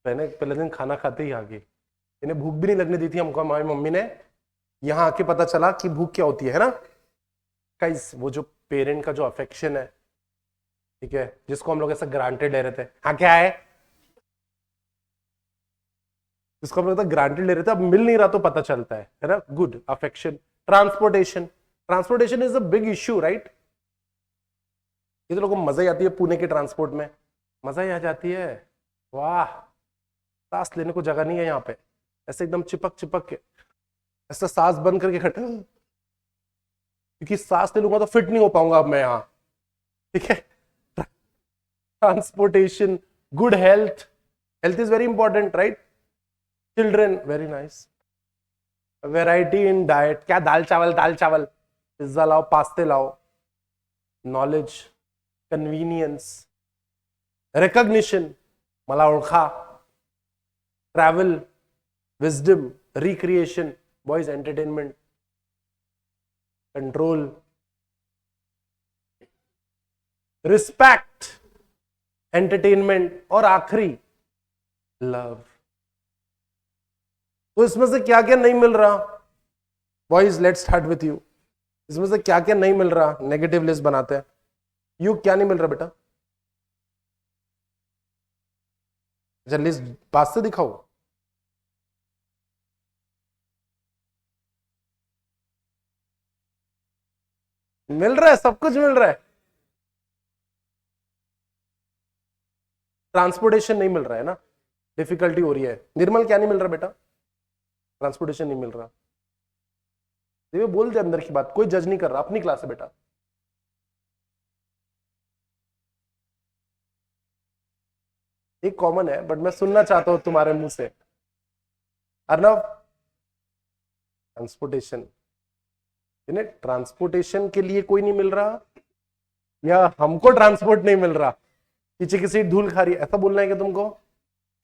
पहले दिन खाना खाते ही आ गई. इन्हें भूख भी नहीं लगने दी थी हमको हमारी मम्मी ने. यहाँ आके पता चला कि भूख क्या होती है ना गाइस. वो जो पेरेंट का जो अफेक्शन है, ठीक है, जिसको हम लोग ऐसा ग्रांटेड ले रहे थे. हाँ क्या है? जिसको हम लोग ग्रांटेड ले रहे थे, अब मिल नहीं रहा तो पता चलता है ना. Good affection. Transportation. Transportation is a big issue, right? ये तो लोगों को मजा ही आती है पुणे के ट्रांसपोर्ट में. मजा ही आ जाती है. वाह, सांस लेने को जगह नहीं है यहाँ पे. ऐसे एकदम चिपक चिपक के ऐसा सांस बंद करके खड़े, क्योंकि सांस ले लूंगा तो फिट नहीं हो पाऊंगा अब मैं यहाँ. ठीक है. Transportation, good health. Health is very important, right? Children, very nice. Variety in diet. क्या दाल चावल, दाल चावल, पिज्जा लाओ, पास्ते लाओ. नॉलेज, कन्वीनियंस, रिकॉग्निशन, मला ओळखा. Travel, wisdom, recreation, boys entertainment, control, respect, entertainment, और आखिरी लव. तो इसमें से क्या क्या नहीं मिल रहा? Boys let's start with you. इसमें से क्या क्या नहीं मिल रहा? नेगेटिव लिस्ट बनाते हैं. यू क्या नहीं मिल रहा बेटा? अच्छा, लिस्ट पास से दिखाओ. मिल रहा है, सब कुछ मिल रहा है. ट्रांसपोर्टेशन नहीं मिल रहा है ना, डिफिकल्टी हो रही है. निर्मल क्या नहीं मिल रहा बेटा? ट्रांसपोर्टेशन नहीं मिल रहा. ये बोल दे अंदर की बात, कोई जज नहीं कर रहा, अपनी क्लास है बेटा। एक कॉमन है बट मैं सुनना चाहता हूं तुम्हारे मुंह से। अर्नव, ट्रांसपोर्टेशन, इन्हें ट्रांसपोर्टेशन के लिए कोई नहीं मिल रहा या हमको ट्रांसपोर्ट नहीं मिल रहा, पीछे की सीट धूल खा रही है, ऐसा बोलना है क्या तुमको?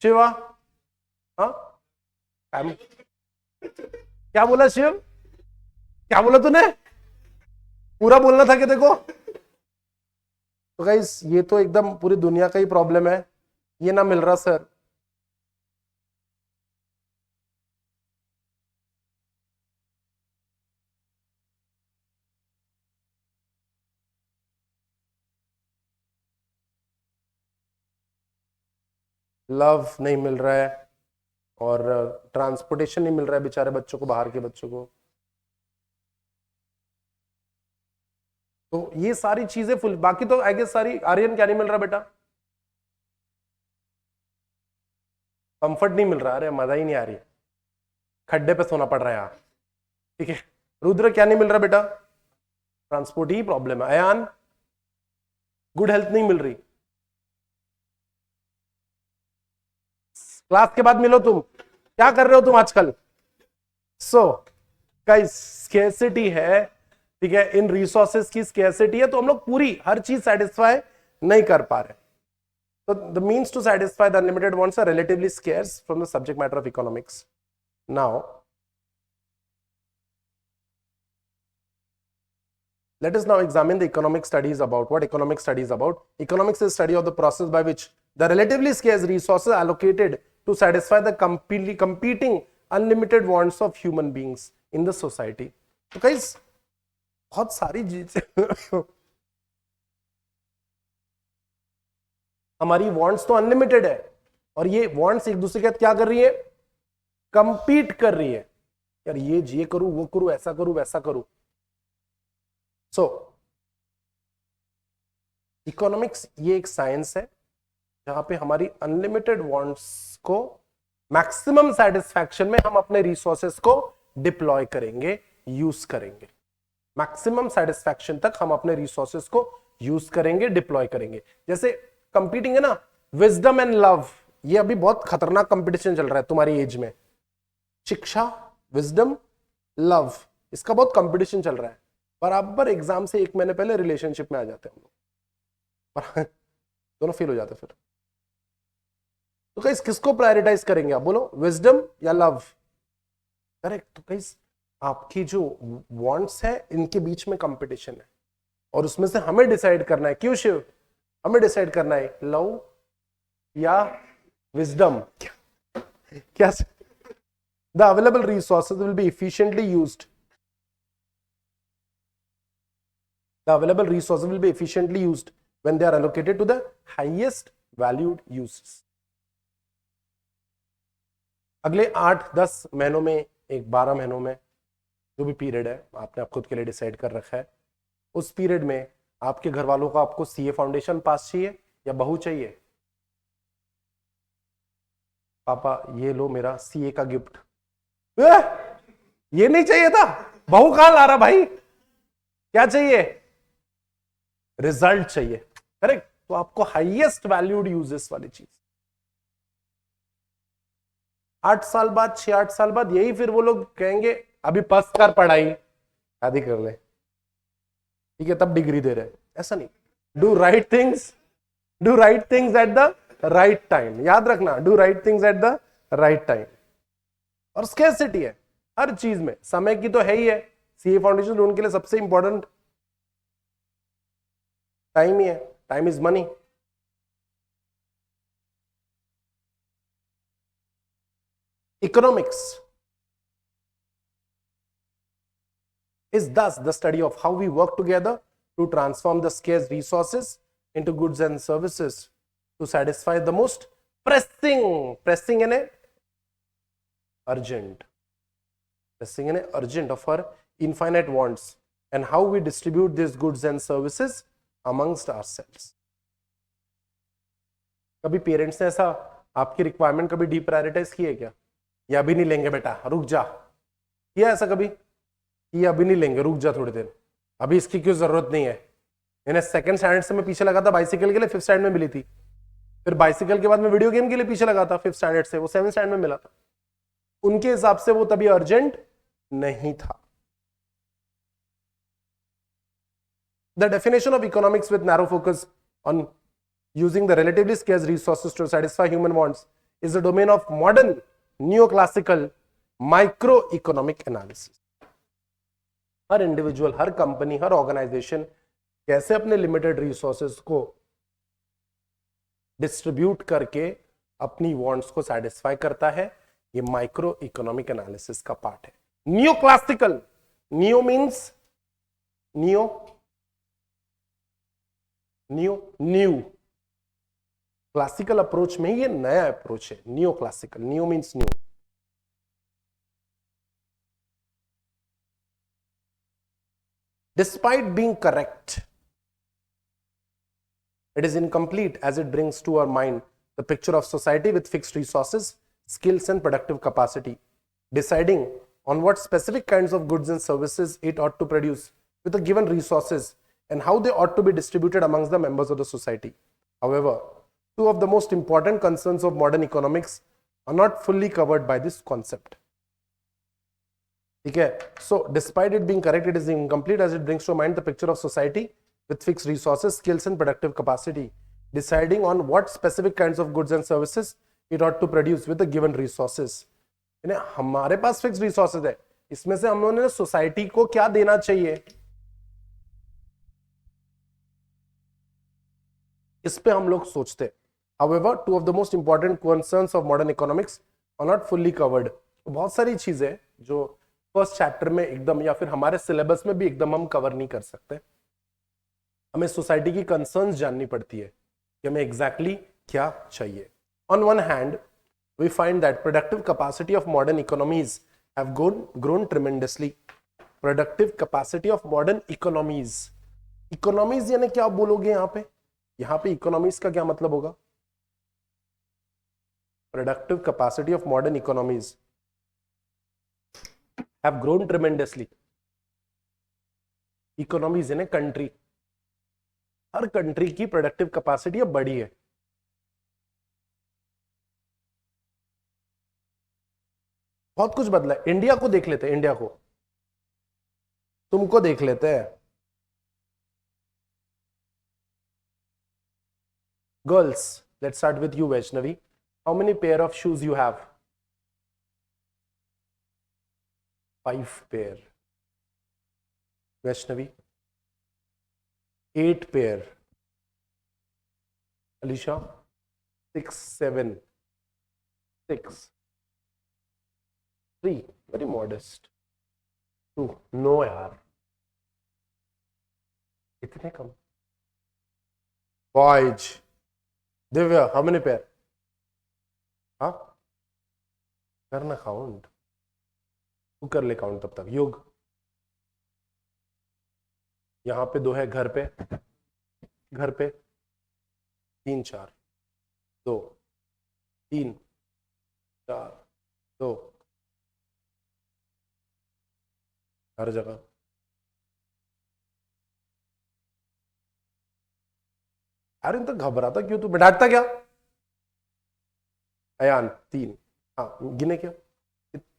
शिवा, हाँ क्या बोला शिव, क्या बोला तूने? पूरा बोलना था कि देखो। तो गाइस ये तो एकदम पूरी दुनिया का ही प्रॉब्लम है, ये ना मिल रहा सर। लव नहीं मिल रहा है और ट्रांसपोर्टेशन नहीं मिल रहा है बेचारे बच्चों को, बाहर के बच्चों को। तो ये सारी चीजें फुल, बाकी तो आई गेस सारी। आर्यन क्या नहीं मिल रहा बेटा? कंफर्ट नहीं मिल रहा, अरे मजा ही नहीं आ रही, खड्डे पे सोना पड़ रहा है यहाँ, ठीक है। रुद्र क्या नहीं मिल रहा बेटा? ट्रांसपोर्ट ही प्रॉब्लम है। अयान, गुड हेल्थ नहीं मिल रही, क्लास के बाद मिलो, तुम क्या कर रहे हो तुम आजकल? सो गाइस स्केर्सिटी है, ठीक है, इन रिसोर्सेज की स्केर्सिटी है, तो हम लोग पूरी हर चीज सेटिस्फाई नहीं कर पा रहे। So the means to satisfy the unlimited wants are relatively scarce from the subject matter of economics. Now, let us now examine the economic studies about. What economic studies about? Economics is study of the process by which the relatively scarce resources are allocated to satisfy the competing unlimited wants of human beings in the society. तो guys बहुत सारी चीजें हमारी वांट्स तो अनलिमिटेड है और ये वांट्स एक दूसरे के साथ क्या कर रही है? कंपीट कर रही है। यार ये करूं, वो करूं, ऐसा करूं, वैसा करूं। सो इकोनॉमिक्स ये एक साइंस है जहां पे हमारी अनलिमिटेड वांट्स को मैक्सिमम सेटिस्फैक्शन में हम अपने रिसोर्सेस को डिप्लॉय करेंगे, यूज करेंगे। मैक्सिमम सेटिस्फैक्शन तक हम अपने रिसोर्सेस को यूज करेंगे, डिप्लॉय करेंगे। जैसे कंपीटिंग है ना, विजडम एंड लव, ये अभी बहुत खतरनाक कंपटीशन चल रहा है तुम्हारी एज में। शिक्षा, विजडम, लव, इसका बहुत कंपटीशन चल रहा है। बराबर एग्जाम से एक महीने पहले रिलेशनशिप में आ जाते हैं हम लोग, दोनों फेल हो जाते फिर। तो गाइस किसको प्रायोरिटाइज करेंगे आप बोलो, विजडम या लव? करेक्ट। तो गाइस आपकी जो वांट्स है इनके बीच में कंपटीशन है और उसमें से हमें डिसाइड करना है। क्यों शिव? हमें डिसाइड करना है लव या विजडम। क्या? The available resources will be efficiently used, the available resources will be efficiently used when they are allocated to the highest valued uses. अगले 8-10 महीनों में, एक 12 महीनों में, जो भी पीरियड है आपने आप खुद के लिए डिसाइड कर रखा है, उस पीरियड में आपके घर वालों को आपको सीए फाउंडेशन पास चाहिए या बहू चाहिए? पापा ये लो मेरा सीए का गिफ्ट। ये नहीं चाहिए था, बहू कहां ला रहा भाई? क्या चाहिए? रिजल्ट चाहिए। करेक्ट। तो आपको हाईएस्ट वैल्यूड यूजेस वाली चीज 8 साल बाद, 6-8 साल बाद यही फिर वो लोग कहेंगे अभी पास कर पढ़ाई, शादी कर ले, ठीक है, तब डिग्री दे रहे। ऐसा नहीं। Do right things, do right things at the right time. याद रखना, do right things at the right time. और स्केर्सिटी है हर चीज में, समय की तो है ही है। सीए फाउंडेशन लोन के लिए सबसे इंपॉर्टेंट टाइम ही है। Time is money. Economics is thus the study of how we work together to transform the scarce resources into goods and services to satisfy the most pressing and urgent of our infinite wants, and how we distribute these goods and services amongst ourselves. कभी पेरेंट्स ने ऐसा आपकी रिक्वायरमेंट कभी डीप्रायोरिटाइज की है क्या? या अभी नहीं लेंगे बेटा, रुक जा, किया ऐसा कभी? ये अभी नहीं लेंगे, रुक जा थोड़ी देर, अभी इसकी क्यों जरूरत नहीं है। इन्हें सेकंड स्टैंडर्ड से मैं पीछे लगा था बाइसिकल के लिए, 5th स्टैंडर्ड में मिली थी। फिर बाइसिकल के बाद में वीडियो गेम के लिए पीछे लगा था 5th स्टैंडर्ड से, वो 7th स्टैंडर्ड में मिला था। उनके हिसाब से वो तभी अर्जेंट नहीं था। The definition of economics with narrow focus on using the relatively scarce resources to satisfy human wants is the domain of modern neoclassical microeconomic analysis. Her individual, her company, her organisation कैसे अपने लिमिटेड रिसोर्सेज को डिस्ट्रीब्यूट करके अपनी वांट्स को सेटिस्फाई करता है, ये माइक्रो इकोनॉमिक एनालिसिस का पार्ट है। Neo classical, neo means neo, neo new, classical approach में ये नया अप्रोच है, neo classical, neo means new. Despite being correct, it is incomplete as it brings to our mind the picture of society with fixed resources, skills and productive capacity, deciding on what specific kinds of goods and services it ought to produce with the given resources and how they ought to be distributed amongst the members of the society. However, two of the most important concerns of modern economics are not fully covered by this concept. Okay, so despite it being correct, it is incomplete as it brings to mind the picture of society with fixed resources, skills and productive capacity, deciding on what specific kinds of goods and services it ought to produce with the given resources. यानी हमारे पास फिक्स रिसोर्सेज है, इसमें से हम लोगों ने सोसाइटी को क्या देना चाहिए, इस पे हम लोग सोचते। However, two of the most important concerns of modern economics are not fully covered. बहुत सारी चीजें जो फर्स्ट चैप्टर में एकदम या फिर हमारे सिलेबस में भी एकदम हम कवर नहीं कर सकते। हमें सोसाइटी की कंसर्न्स जाननी पड़ती है कि हमें एग्जैक्टली क्या चाहिए। On one hand we find that productive capacity of modern economies have grown tremendously. Productive capacity of modern economies, economies यानी क्या बोलोगे यहाँ पे? यहाँ पे इकोनॉमीज का क्या मतलब होगा? Productive capacity of modern economies have grown tremendously. Economies in a country, her country की प्रोडक्टिव कैपेसिटी अब बढ़ी है। बहुत कुछ बदला है। इंडिया को देख लेते हैं, इंडिया को, तुमको देख लेते हैं। Girls, let's start with you Vaishnavi. How many pair of shoes you have? 5 pair. Vaishnavi? 8 pair. Alisha? 6, 7, 6. 3. Very modest. 2. No यार, इतने कम। Boys. Divya, how many pair? हाँ, करना काउंट, तू कर ले काउंट तब तक। योग, यहां पे 2 है, घर पे 3, 4, 2, 3, 4, 2, हर जगह। अरे तो घबराता क्यों, तू बैठाता क्या? अयान 3, हाँ गिने क्या?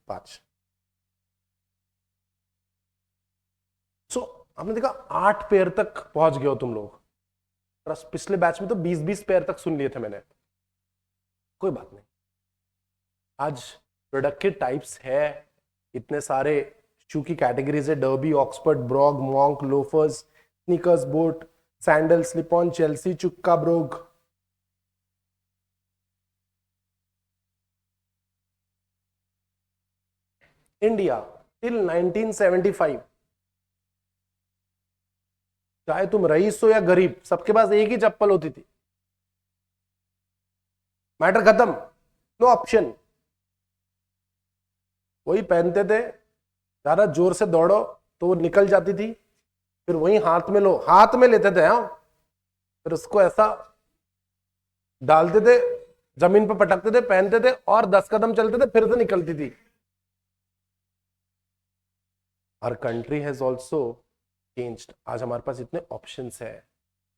5। सो आपने देखा 8 पेयर तक पहुंच गए हो तुम लोग। पिछले बैच में तो 20-20 पेयर तक सुन लिए थे मैंने। कोई बात नहीं, आज प्रोडक्ट के टाइप्स है इतने सारे, शू की कैटेगरीज है, Derby, Oxford, brogue, monk, loafers, sneakers, boat, sandal, slip on, Chelsea, chukka, brogue. India till 1975, चाहे तुम रईस हो या गरीब, सबके पास एक ही चप्पल होती थी। मैटर खत्म, नो ऑप्शन। वही पहनते थे, ज्यादा जोर से दौड़ो तो वो निकल जाती थी, फिर वही हाथ में लो, हाथ में लेते थे, हाँ, फिर उसको ऐसा डालते थे, जमीन पर पटकते थे, पहनते थे और 10 कदम चलते थे, फिर से निकलती थी। Our country has also changed. आज हमारे पास इतने ऑप्शंस है,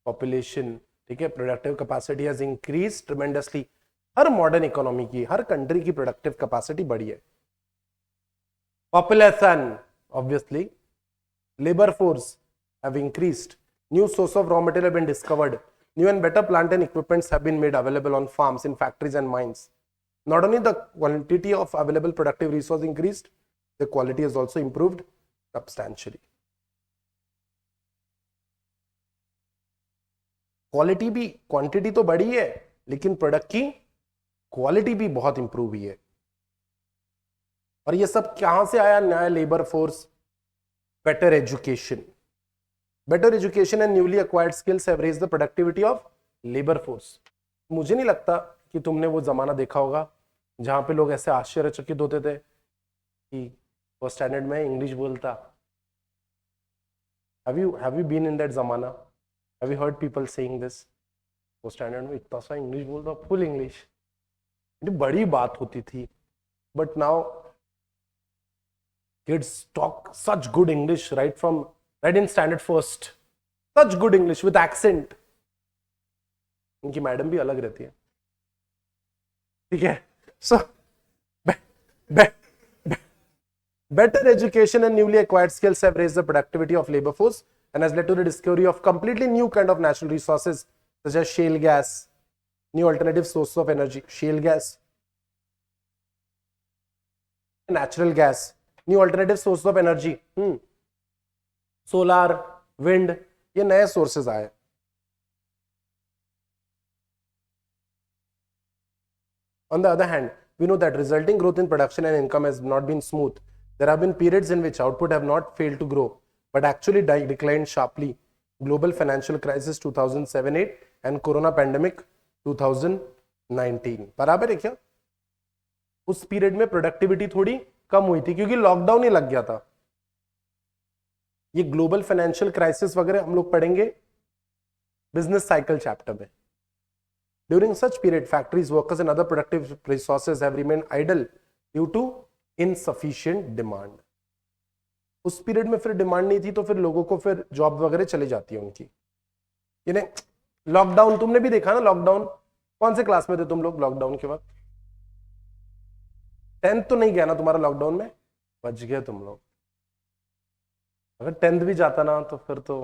पॉपुलेशन, ठीक है, productive capacity has increase tremendously. हर मॉडर्न इकोनॉमी की, हर कंट्री की प्रोडक्टिव कैपेसिटी बढ़ी है। Population obviously, labor force have increased, new source of raw material have been discovered, new and better plant and equipments have been made available on farms, in factories and mines. Not only the quantity of available productive resource increased, the quality has also improved substantially. Quality भी, क्वांटिटी तो बढ़ी है लेकिन प्रोडक्ट की क्वालिटी भी बहुत इंप्रूव हुई है। और ये सब कहां से आया? नया labour force, better education. Better education and newly acquired skills have raised the productivity of labor force. मुझे नहीं लगता कि तुमने वो जमाना देखा होगा जहां पे लोग ऐसे आश्चर्यचकित होते थे कि वो स्टैंडर्ड में इंग्लिश बोलता। Have you been in that जमाना? Have you heard people saying this? वो स्टैंडर्ड में इतना सा इंग्लिश बोलता, फुल इंग्लिश, बड़ी बात होती थी। But now kids talk such good English right in standard first, such good English with accent. उनकी मैडम भी अलग रहती है, ठीक है। So better education and newly acquired skills have raised the productivity of labor force and has led to the discovery of completely new kind of natural resources such as shale gas, new alternative sources of energy, shale gas, natural gas, new alternative source of energy, solar, wind, ये नए सोर्सेज आए। On the other hand, we know that resulting growth in production and income has not been smooth. There have been periods in which output have not failed to grow, but actually declined sharply. Global financial crisis 2007-8 and corona pandemic 2019. बराबर है क्या? उस पीरियड में प्रोडक्टिविटी थोड़ी कम हुई थी क्योंकि लॉकडाउन ही लग गया था। ये ग्लोबल फाइनेंशियल क्राइसिस वगैरह हम लोग पढ़ेंगे बिजनेस साइकिल चैप्टर में। During such period factories, workers and other productive resources have remained idle due to insufficient demand. उस पीरियड में फिर डिमांड नहीं थी तो फिर लोगों को फिर जॉब वगैरह चली जाती है उनकी। यानी लॉकडाउन तुमने भी देखा ना, लॉकडाउन कौन से क्लास में थे तुम लोग लॉकडाउन के वक्त? 10th तो नहीं गया ना तुम्हारा लॉकडाउन में? बच गए तुम लोग। अगर 10th भी जाता ना तो फिर तो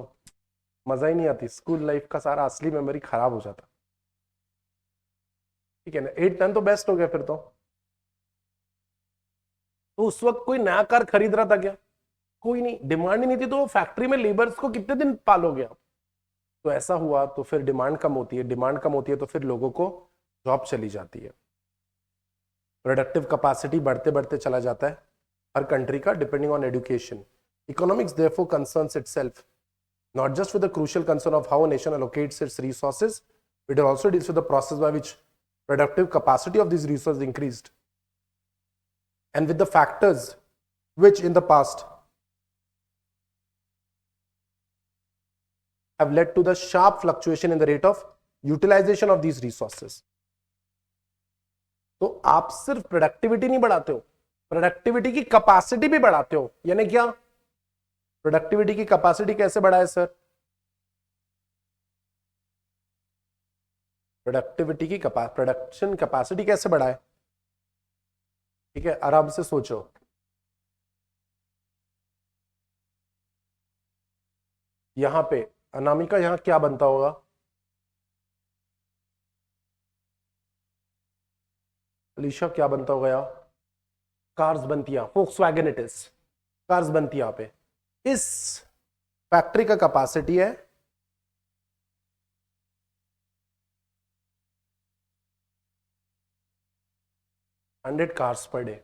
मजा ही नहीं आती, स्कूल लाइफ का सारा असली मेमोरी खराब हो जाता, ठीक है ना। 8 10 तो बेस्ट हो गया फिर तो उस वक्त कोई नया कार खरीद रहा था क्या? कोई नहीं, डिमांड ही नहीं थी। तो फैक्ट्री में लेबर्स को कितने दिन पालोगे आप? तो ऐसा हुआ तो फिर डिमांड कम होती है, डिमांड कम होती है तो फिर लोगों को जॉब चली जाती है। प्रोडक्टिव कैपेसिटी बढ़ते बढ़ते चला जाता है हर कंट्री का, depending on education. Economics therefore concerns itself not just with the crucial concern of how a nation allocates its resources, it also deals with the process by which productive capacity of these resources increased, and with the factors which in the past have led to the sharp fluctuation in the rate of utilization of these resources. तो आप सिर्फ प्रोडक्टिविटी नहीं बढ़ाते हो, प्रोडक्टिविटी की कैपेसिटी भी बढ़ाते हो। यानी क्या? प्रोडक्टिविटी की कैपेसिटी कैसे बढ़ाए सर? प्रोडक्टिविटी की प्रोडक्शन कैपेसिटी कैसे बढ़ाए? ठीक है, आराम से सोचो। यहां पे अनामिका, यहां क्या बनता होगा? अलीशा क्या बनता होगा? यहाँ कार्स बनती है, फोक्सवैगन इट इज, कार्स बनती है यहां पे। इस फैक्ट्री का कैपेसिटी है 100 कार्स पर डे।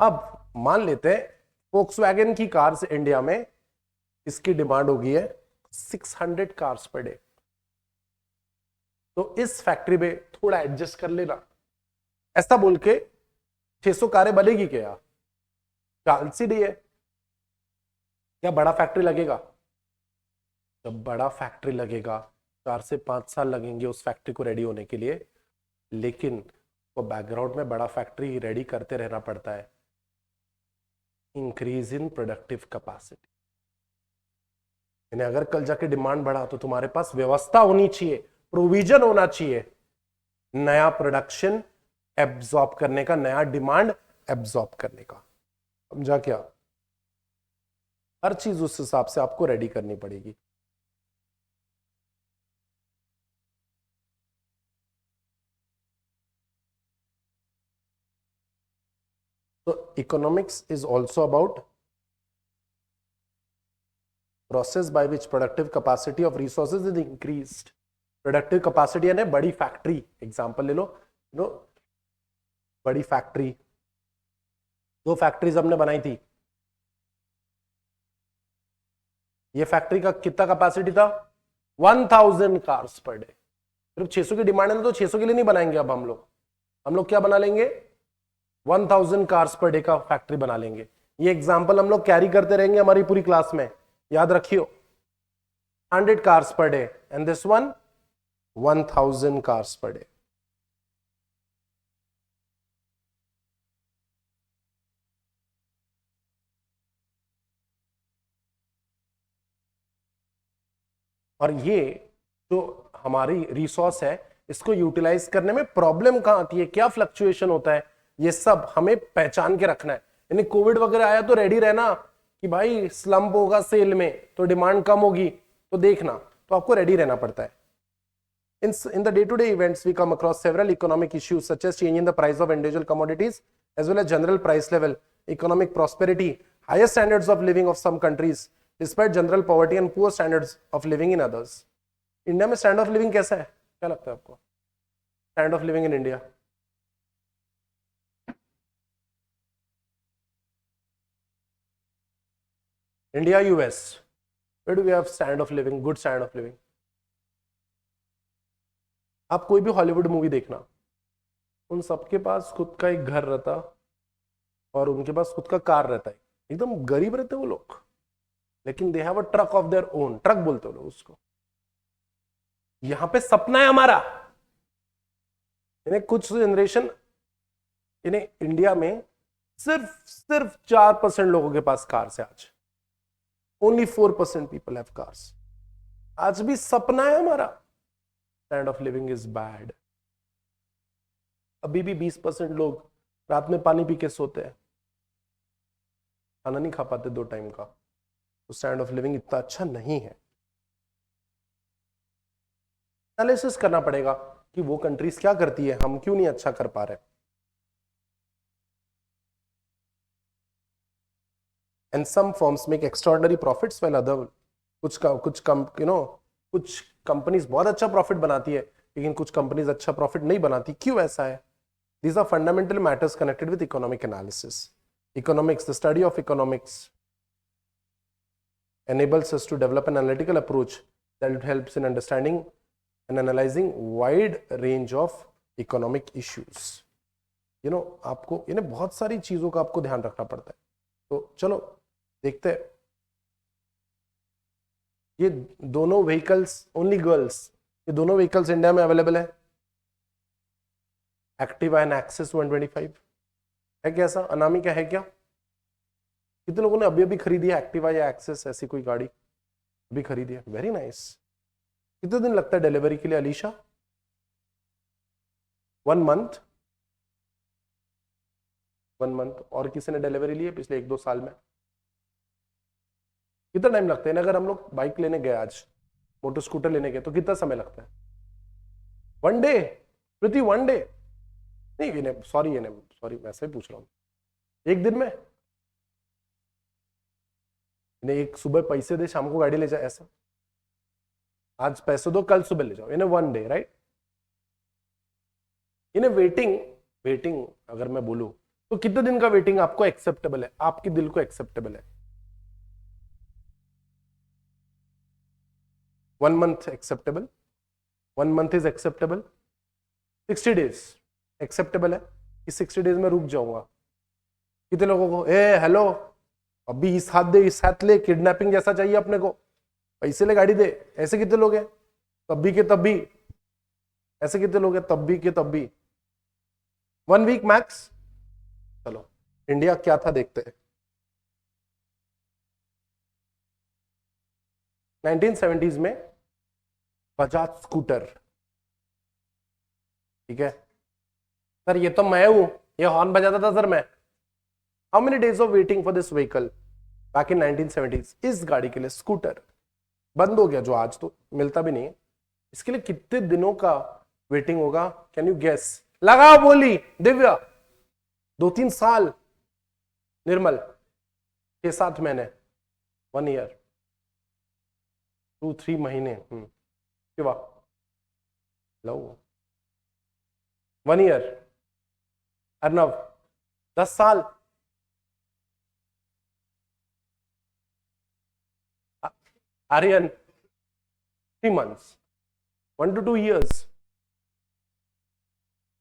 अब मान लेते हैं फोक्सवैगन की कार्स इंडिया में इसकी डिमांड होगी है 600 कार्स पर डे। तो इस फैक्ट्री में थोड़ा एडजस्ट कर लेना, ऐसा बोल के 600 कारें बनेगी क्या? चांस ही नहीं है। क्या बड़ा फैक्ट्री लगेगा? जब बड़ा फैक्ट्री लगेगा 4 से 5 साल लगेंगे उस फैक्ट्री को रेडी होने के लिए, लेकिन वो बैकग्राउंड में बड़ा फैक्ट्री रेडी करते रहना पड़ता है। Increase in productive capacity. यानी अगर कल जाके डिमांड बढ़ा तो तुम्हारे पास व्यवस्था होनी चाहिए, प्रोविजन होना चाहिए नया प्रोडक्शन एब्जॉर्ब करने का, नया डिमांड एब्जॉर्ब करने का। समझा क्या? हर चीज उस हिसाब से आपको रेडी करनी पड़ेगी। तो economics is also about process by which productive capacity of resources is increased. Productive capacity यानी बड़ी फैक्ट्री, एग्जांपल ले लो, बड़ी फैक्ट्री, 2 फैक्ट्रीज हमने बनाई थी, ये फैक्ट्री का कितना कैपेसिटी था? 1000 कार्स पर डे। सिर्फ 600 की डिमांड है तो 600 के लिए नहीं बनाएंगे। अब हम लोग क्या बना लेंगे? 1000 कार्स पर डे का फैक्ट्री बना लेंगे। ये एग्जांपल हम लोग कैरी करते रहेंगे हमारी पूरी क्लास में, याद रखियो। 100 cars per day and this one 1000 cars per day. और ये जो हमारी रिसोर्स है, इसको यूटिलाइज करने में प्रॉब्लम कहां आती है, क्या फ्लक्चुएशन होता है, ये सब हमें पहचान के रखना है। यानी कोविड वगैरह आया तो रेडी रहना कि भाई स्लम्प होगा सेल में तो डिमांड कम होगी, तो देखना, तो आपको रेडी रहना पड़ता है। In the day-to-day events, we come across several economic issues such as change in the price of individual commodities as well as general price level, economic prosperity, higher standards of living of some countries despite general poverty and poor standards of living in others. India में स्टैंड ऑफ लिविंग कैसा है? क्या लगता है आपको? Stand of living in India, India, US, where do we have standard of living, good standard of living? आप कोई भी हॉलीवुड मूवी देखना, उन सबके पास खुद का एक घर रहता और उनके पास खुद का कार रहता है, एकदम गरीब रहते वो लोग, लेकिन they have a truck of their own, truck बोलते हो लोग उसको। यहां पे सपना है हमारा, इन्हें कुछ जनरेशन, इन्हें इंडिया में सिर्फ 4% लोगों के पास कार्स है आज, ओनली 4% पीपल हैव कार्स। आज भी सपना है हमारा, standard of living is bad. अभी भी 20% लोग रात में पानी पी के सोते हैं, खाना नहीं खा पाते 2 टाइम का, तो स्टैंडर्ड ऑफ लिविंग इतना अच्छा नहीं है। एनालिसिस करना पड़ेगा कि वो कंट्रीज क्या करती है, हम क्यों नहीं अच्छा कर पा रहे। And some firms make extraordinary profits while other कुछ कंपनीज बहुत अच्छा प्रॉफिट बनाती है, लेकिन कुछ कंपनीज अच्छा प्रॉफिट नहीं बनाती। क्यों ऐसा है? These are fundamental matters connected with economic analysis. Economics, the study of economics, enables us to develop an analytical approach that helps in understanding and analyzing wide range of economic issues. आपको बहुत सारी चीजों का आपको ध्यान रखना पड़ता है। तो चलो देखते हैं। ये दोनों व्हीकल्स, ओनली गर्ल्स, ये दोनों व्हीकल्स इंडिया में अवेलेबल है, एक्टिवा एंड एक्सेस 125 है क्या? ऐसा अनामिका है क्या? कितने लोगों ने अभी खरीदी है एक्टिवा या एक्सेस, ऐसी कोई गाड़ी अभी खरीदी है? Very nice. कितने दिन लगता है डिलीवरी के लिए अलीशा? 1 month, 1 month. और किसी ने डिलीवरी ली है पिछले 1-2 साल में? कितना टाइम लगता है? अगर हम लोग बाइक लेने गए आज, मोटर स्कूटर लेने गए, तो कितना समय लगता है? 1 डे? प्रति 1 डे नहीं, सॉरी वैसे ही पूछ रहा हूं, 1 दिन में? इन्हें एक सुबह पैसे दे, शाम को गाड़ी ले जाए, ऐसा? आज पैसे दो, कल सुबह ले जाओ, इन्हें 1 डे, राइट? इन्हें वेटिंग अगर मैं बोलूं तो कितने दिन का वेटिंग आपको एक्सेप्टेबल है, आपके दिल को एक्सेप्टेबल है? 1 month acceptable, 1 month is acceptable, 60 days acceptable है कि 60 डेज में रुक जाऊंगा। कितने लोगों को हेलो अभी इस हाथ दे, इस हाथ ले, किडनैपिंग जैसा चाहिए अपने को, पैसे ले गाड़ी दे, ऐसे कितने लोग हैं? तब भी के तब भी ऐसे कितने लोग हैं? तब भी के तब भी 1 वीक मैक्स। चलो इंडिया क्या था देखते हैं। 1970s में बजाज स्कूटर, ठीक है सर, ये तो मैं हूं, ये हॉर्न बजाता था सर मैं। How many days of waiting for this vehicle back in 1970s? इस गाड़ी के लिए स्कूटर बंद हो गया, जो आज तो मिलता भी नहीं है। इसके लिए कितने दिनों का वेटिंग होगा? Can you guess? लगाओ बोली दिव्या। 2-3 साल। निर्मल 6-7 महीने, 1 ईयर, 2-3 महीने। क्यों? 1 ईयर। अर्नव 10 साल। आर्यन 3 months, 1 to 2 years,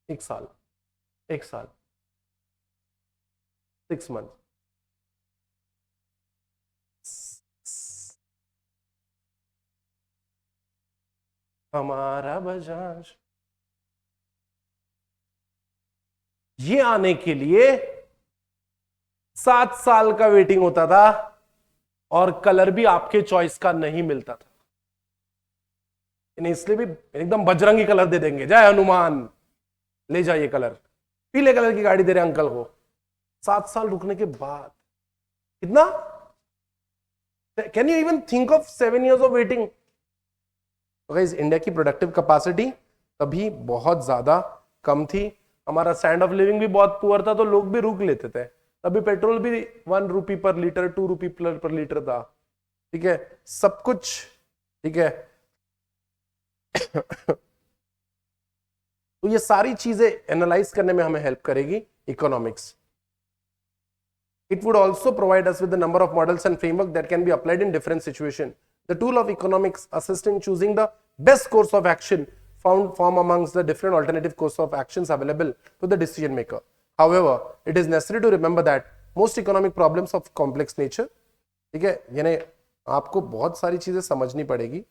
1 साल, 1 साल, 6 months। हमारा बजाज, ये आने के लिए 7 साल का वेटिंग होता था और कलर भी आपके चॉइस का नहीं मिलता था। इसलिए भी एकदम बजरंगी कलर दे देंगे, जय हनुमान, ले जाइए कलर, पीले कलर की गाड़ी दे रहे अंकल को। 7 साल रुकने के बाद कितना? Can you even think of 7 years of waiting? Guys, India की प्रोडक्टिव कैपेसिटी तभी बहुत ज्यादा कम थी, हमारा स्टैंड ऑफ लिविंग भी बहुत पुअर था, तो लोग भी रुक लेते थे। तभी पेट्रोल भी 1 रुपी पर लीटर, 2 रुपी पर लीटर था, ठीक है, सब कुछ ठीक है। तो ये सारी चीजें एनालाइज करने में हमें हेल्प करेगी economics. It would also provide us with the number of models and framework that can be applied in different situations. The tool of economics assists in choosing the best course of action found from amongst the different alternative course of actions available to the decision maker. However, it is necessary to remember that most economic problems of complex nature, ठीक है, यानी आपको बहुत सारी चीजें समझनी पड़ेगी,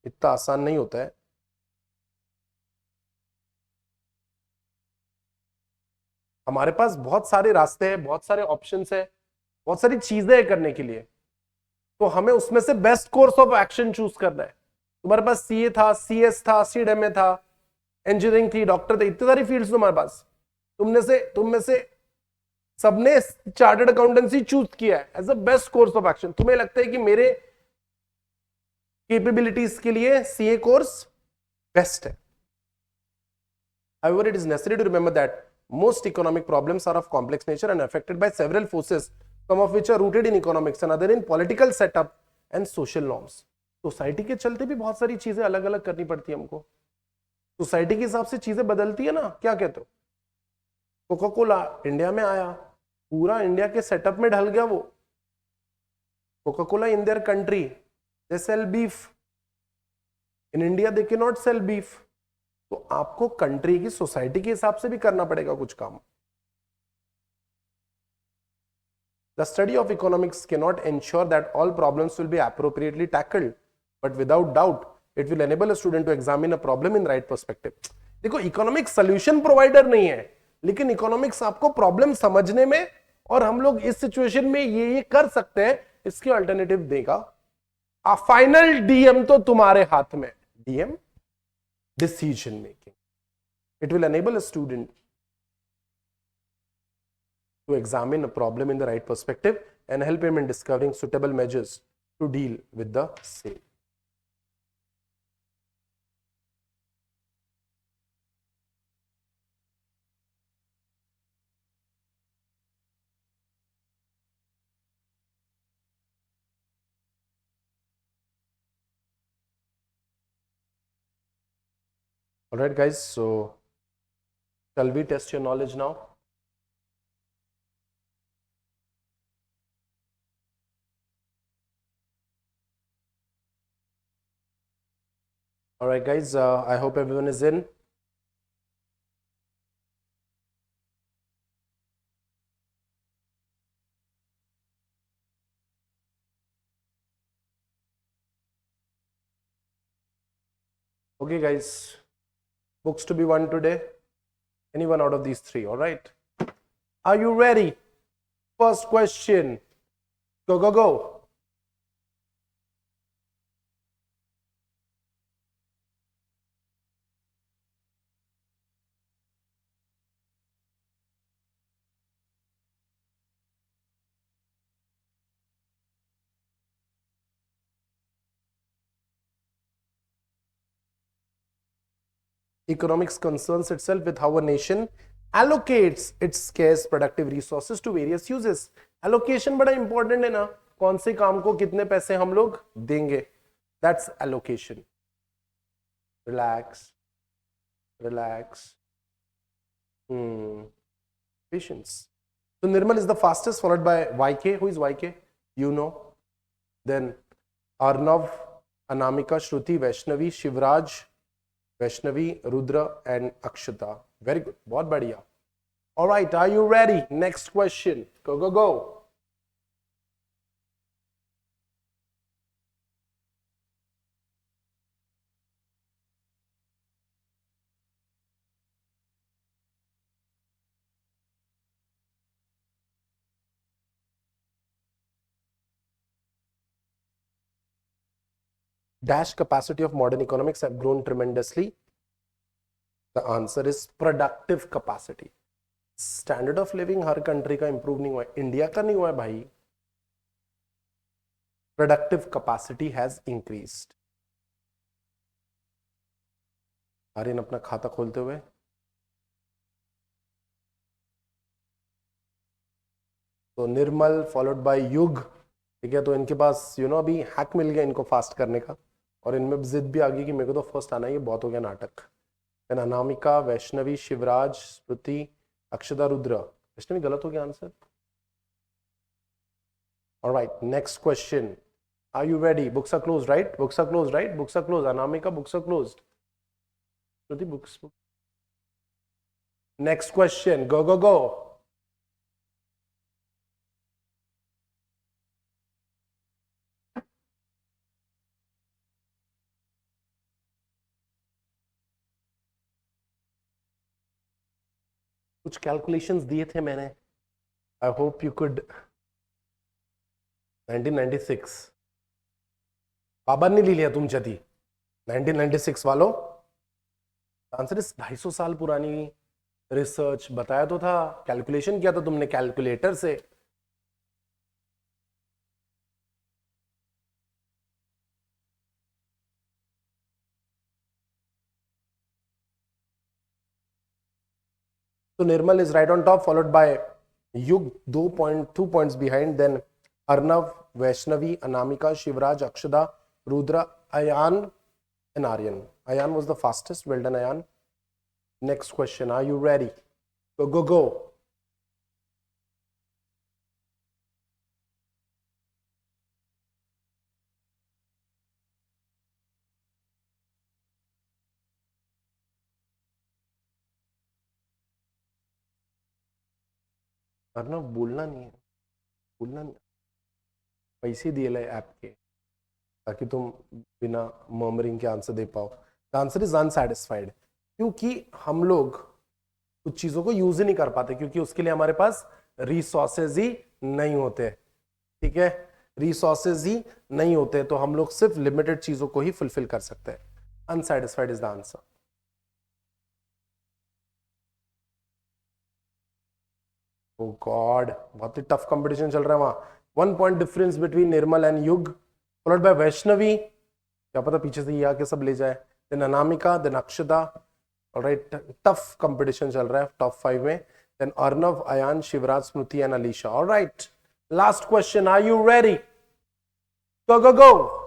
इतना आसान नहीं होता है। हमारे पास बहुत सारे रास्ते हैं, बहुत सारे ऑप्शंस है, बहुत सारी चीजें हैं करने के लिए, तो हमें उसमें से best course of action choose करना है। तुम्हारे पास सीए था, सीएस था, सीडीएमए था, इंजीनियरिंग थी, डॉक्टर थे, इतनी सारी फील्ड्स तुम्हारे पास। तुम में से सबने चार्टर्ड अकाउंटेंसी चूज किया है as a best course of action. तुम्हें लगता है कि मेरे कैपेबिलिटीज के लिए सीए कोर्स बेस्ट है। However, it is necessary to remember that most economic problems are of complex nature and affected by several forces, some of which are rooted in economics and other in political setup and social norms. Society के चलते भी बहुत सारी चीजें अलग अलग करनी पड़ती है हमको। सोसाइटी के हिसाब से चीजें बदलती है ना, क्या कहते हो? कोका कोला इंडिया में आया, पूरा इंडिया के सेटअप में ढल गया वो। Coca Cola in their country they sell beef, in India they can not sell beef. तो आपको कंट्री की, सोसाइटी के हिसाब से भी करना पड़ेगा कुछ काम। The study of economics cannot ensure that all problems will be appropriately tackled, but without doubt, it will enable a student to examine a problem in right perspective. देखो, इकोनॉमिक्स सॉल्यूशन प्रोवाइडर नहीं है, लेकिन इकोनॉमिक्स आपको प्रॉब्लम समझने में और हम लोग इस सिचुएशन में ये कर सकते हैं, इसके अल्टरनेटिव देगा। फाइनल डीएम तो तुम्हारे हाथ में, DM decision making. It will enable a student to examine a problem in the right perspective and help him in discovering suitable measures to deal with the same. All right, guys, so shall we test your knowledge now? All right, guys, I hope everyone is in. Okay, guys, books to be won today. Any one out of these three, all right? Are you ready? First question. Go, go, go. Economics concerns itself with how a nation allocates its scarce productive resources to various uses. Allocation बड़ा important है ना, कौन से काम को कितने पैसे हम लोग देंगे. That's allocation. Relax. Patience. So Nirmal is the fastest, followed by YK. Who is YK? You know. Then Arnav, Anamika, Shruti, Vaishnavi, Shivraj, Vaishnavi, Rudra and Akshita. Very good. बहुत बढ़िया. All right. Are you ready? Next question. Go. Dash capacity of modern economics have grown tremendously. The answer is productive capacity. Standard of living her country का improve नहीं हुआ है, इंडिया का नहीं हुआ है भाई. Productive capacity has increased. Aryan अपना खाता खोलते हुए. तो निर्मल फॉलोड बाय युग. ठीक है, तो इनके पास अभी हैक मिल गया इनको फास्ट करने का, और इनमें जिद भी आ गई कि मेरे को तो फर्स्ट आना है, ये बहुत हो गया नाटक. देन अनामिका, वैष्णवी, शिवराज, स्मृति, अक्षता, रुद्र. वैष्णवी गलत हो गया answer. Alright, next question. Are you ready? Books are closed, right? Books are closed, right? Books are closed. Anamika, books are closed. Smriti, books. Next question. Go. कुछ कैलकुलेशंस दिए थे मैंने. I hope you could. 1996 पाबंद नहीं लिया तुम चती. 1996 वालों, आंसर इस 250 साल पुरानी रिसर्च. बताया तो था, कैलकुलेशन किया था तुमने कैलकुलेटर से. So Nirmal is right on top, followed by Yug, 2 points behind. Then Arnav, Vaishnavi, Anamika, Shivraj, Akshada, Rudra, Ayan and Aryan. Ayan was the fastest. Well done, Ayan. Next question. Are you ready? Go. Arnav बोलना नहीं. पैसे दिए लाए ऐप के ताकि तुम बिना मर्मरिंग के आंसर दे पाओ. The answer is unsatisfied. क्योंकि हम लोग कुछ चीजों को यूज ही नहीं कर पाते, क्योंकि उसके लिए हमारे पास रिसोर्सेज ही नहीं होते. ठीक है, रिसोर्सेज ही नहीं होते, तो हम लोग सिर्फ लिमिटेड चीजों को ही फुलफिल कर सकते हैं. Unsatisfied is the answer. Oh god, बहुत ही टफ कंपटीशन चल रहा है वहां. 1 point difference between Nirmal and Yug, followed by Vaishnavi. क्या पता पीछे से ये आके सब ले जाए. Then Anamika, then Akshata. Alright, tough competition चल रहा है टॉप 5 में. Then Arnav, Ayaan, Shivraj, Smriti and Alisha. Alright, last question. Are you ready? go.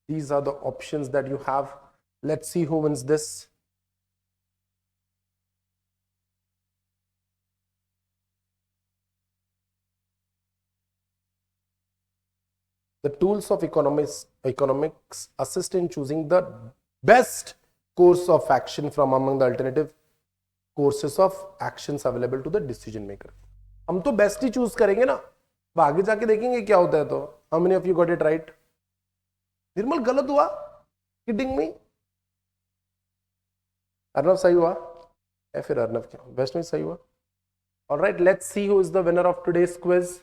These are the options that you have. Let's see who wins this. The tools of economics assist in choosing the best course of action from among the alternative courses of actions available to the decision maker. हम तो बेस्ट ही चूज करेंगे ना, आगे जाके देखेंगे क्या होता है. तो how many of you got it right? निर्मल गलत हुआ? Kidding me? अर्नव सही हुआ या फिर अर्नव क्या? वैष्णवी सही हुआ. Alright, let's see who is the winner of today's quiz.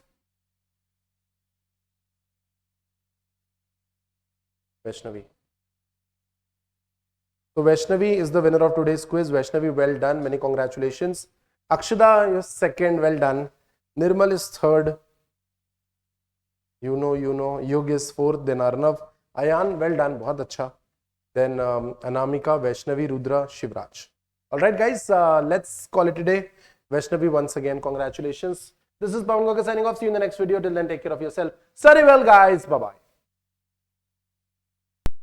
Vaishnavi. So Vaishnavi is the winner of today's quiz. Vaishnavi, well done. Many congratulations. Akshada, you're second. Well done. Nirmal is third. You know. Yug is fourth. Then Arnav. Ayan, well done. Bahut acha. Then Anamika, Vaishnavi, Rudra, Shivraj. All right, guys, let's call it a day. Vaishnavi, once again, congratulations. This is Pawan Gaukar signing off. See you in the next video. Till then, take care of yourself. Very well, guys. Bye-bye.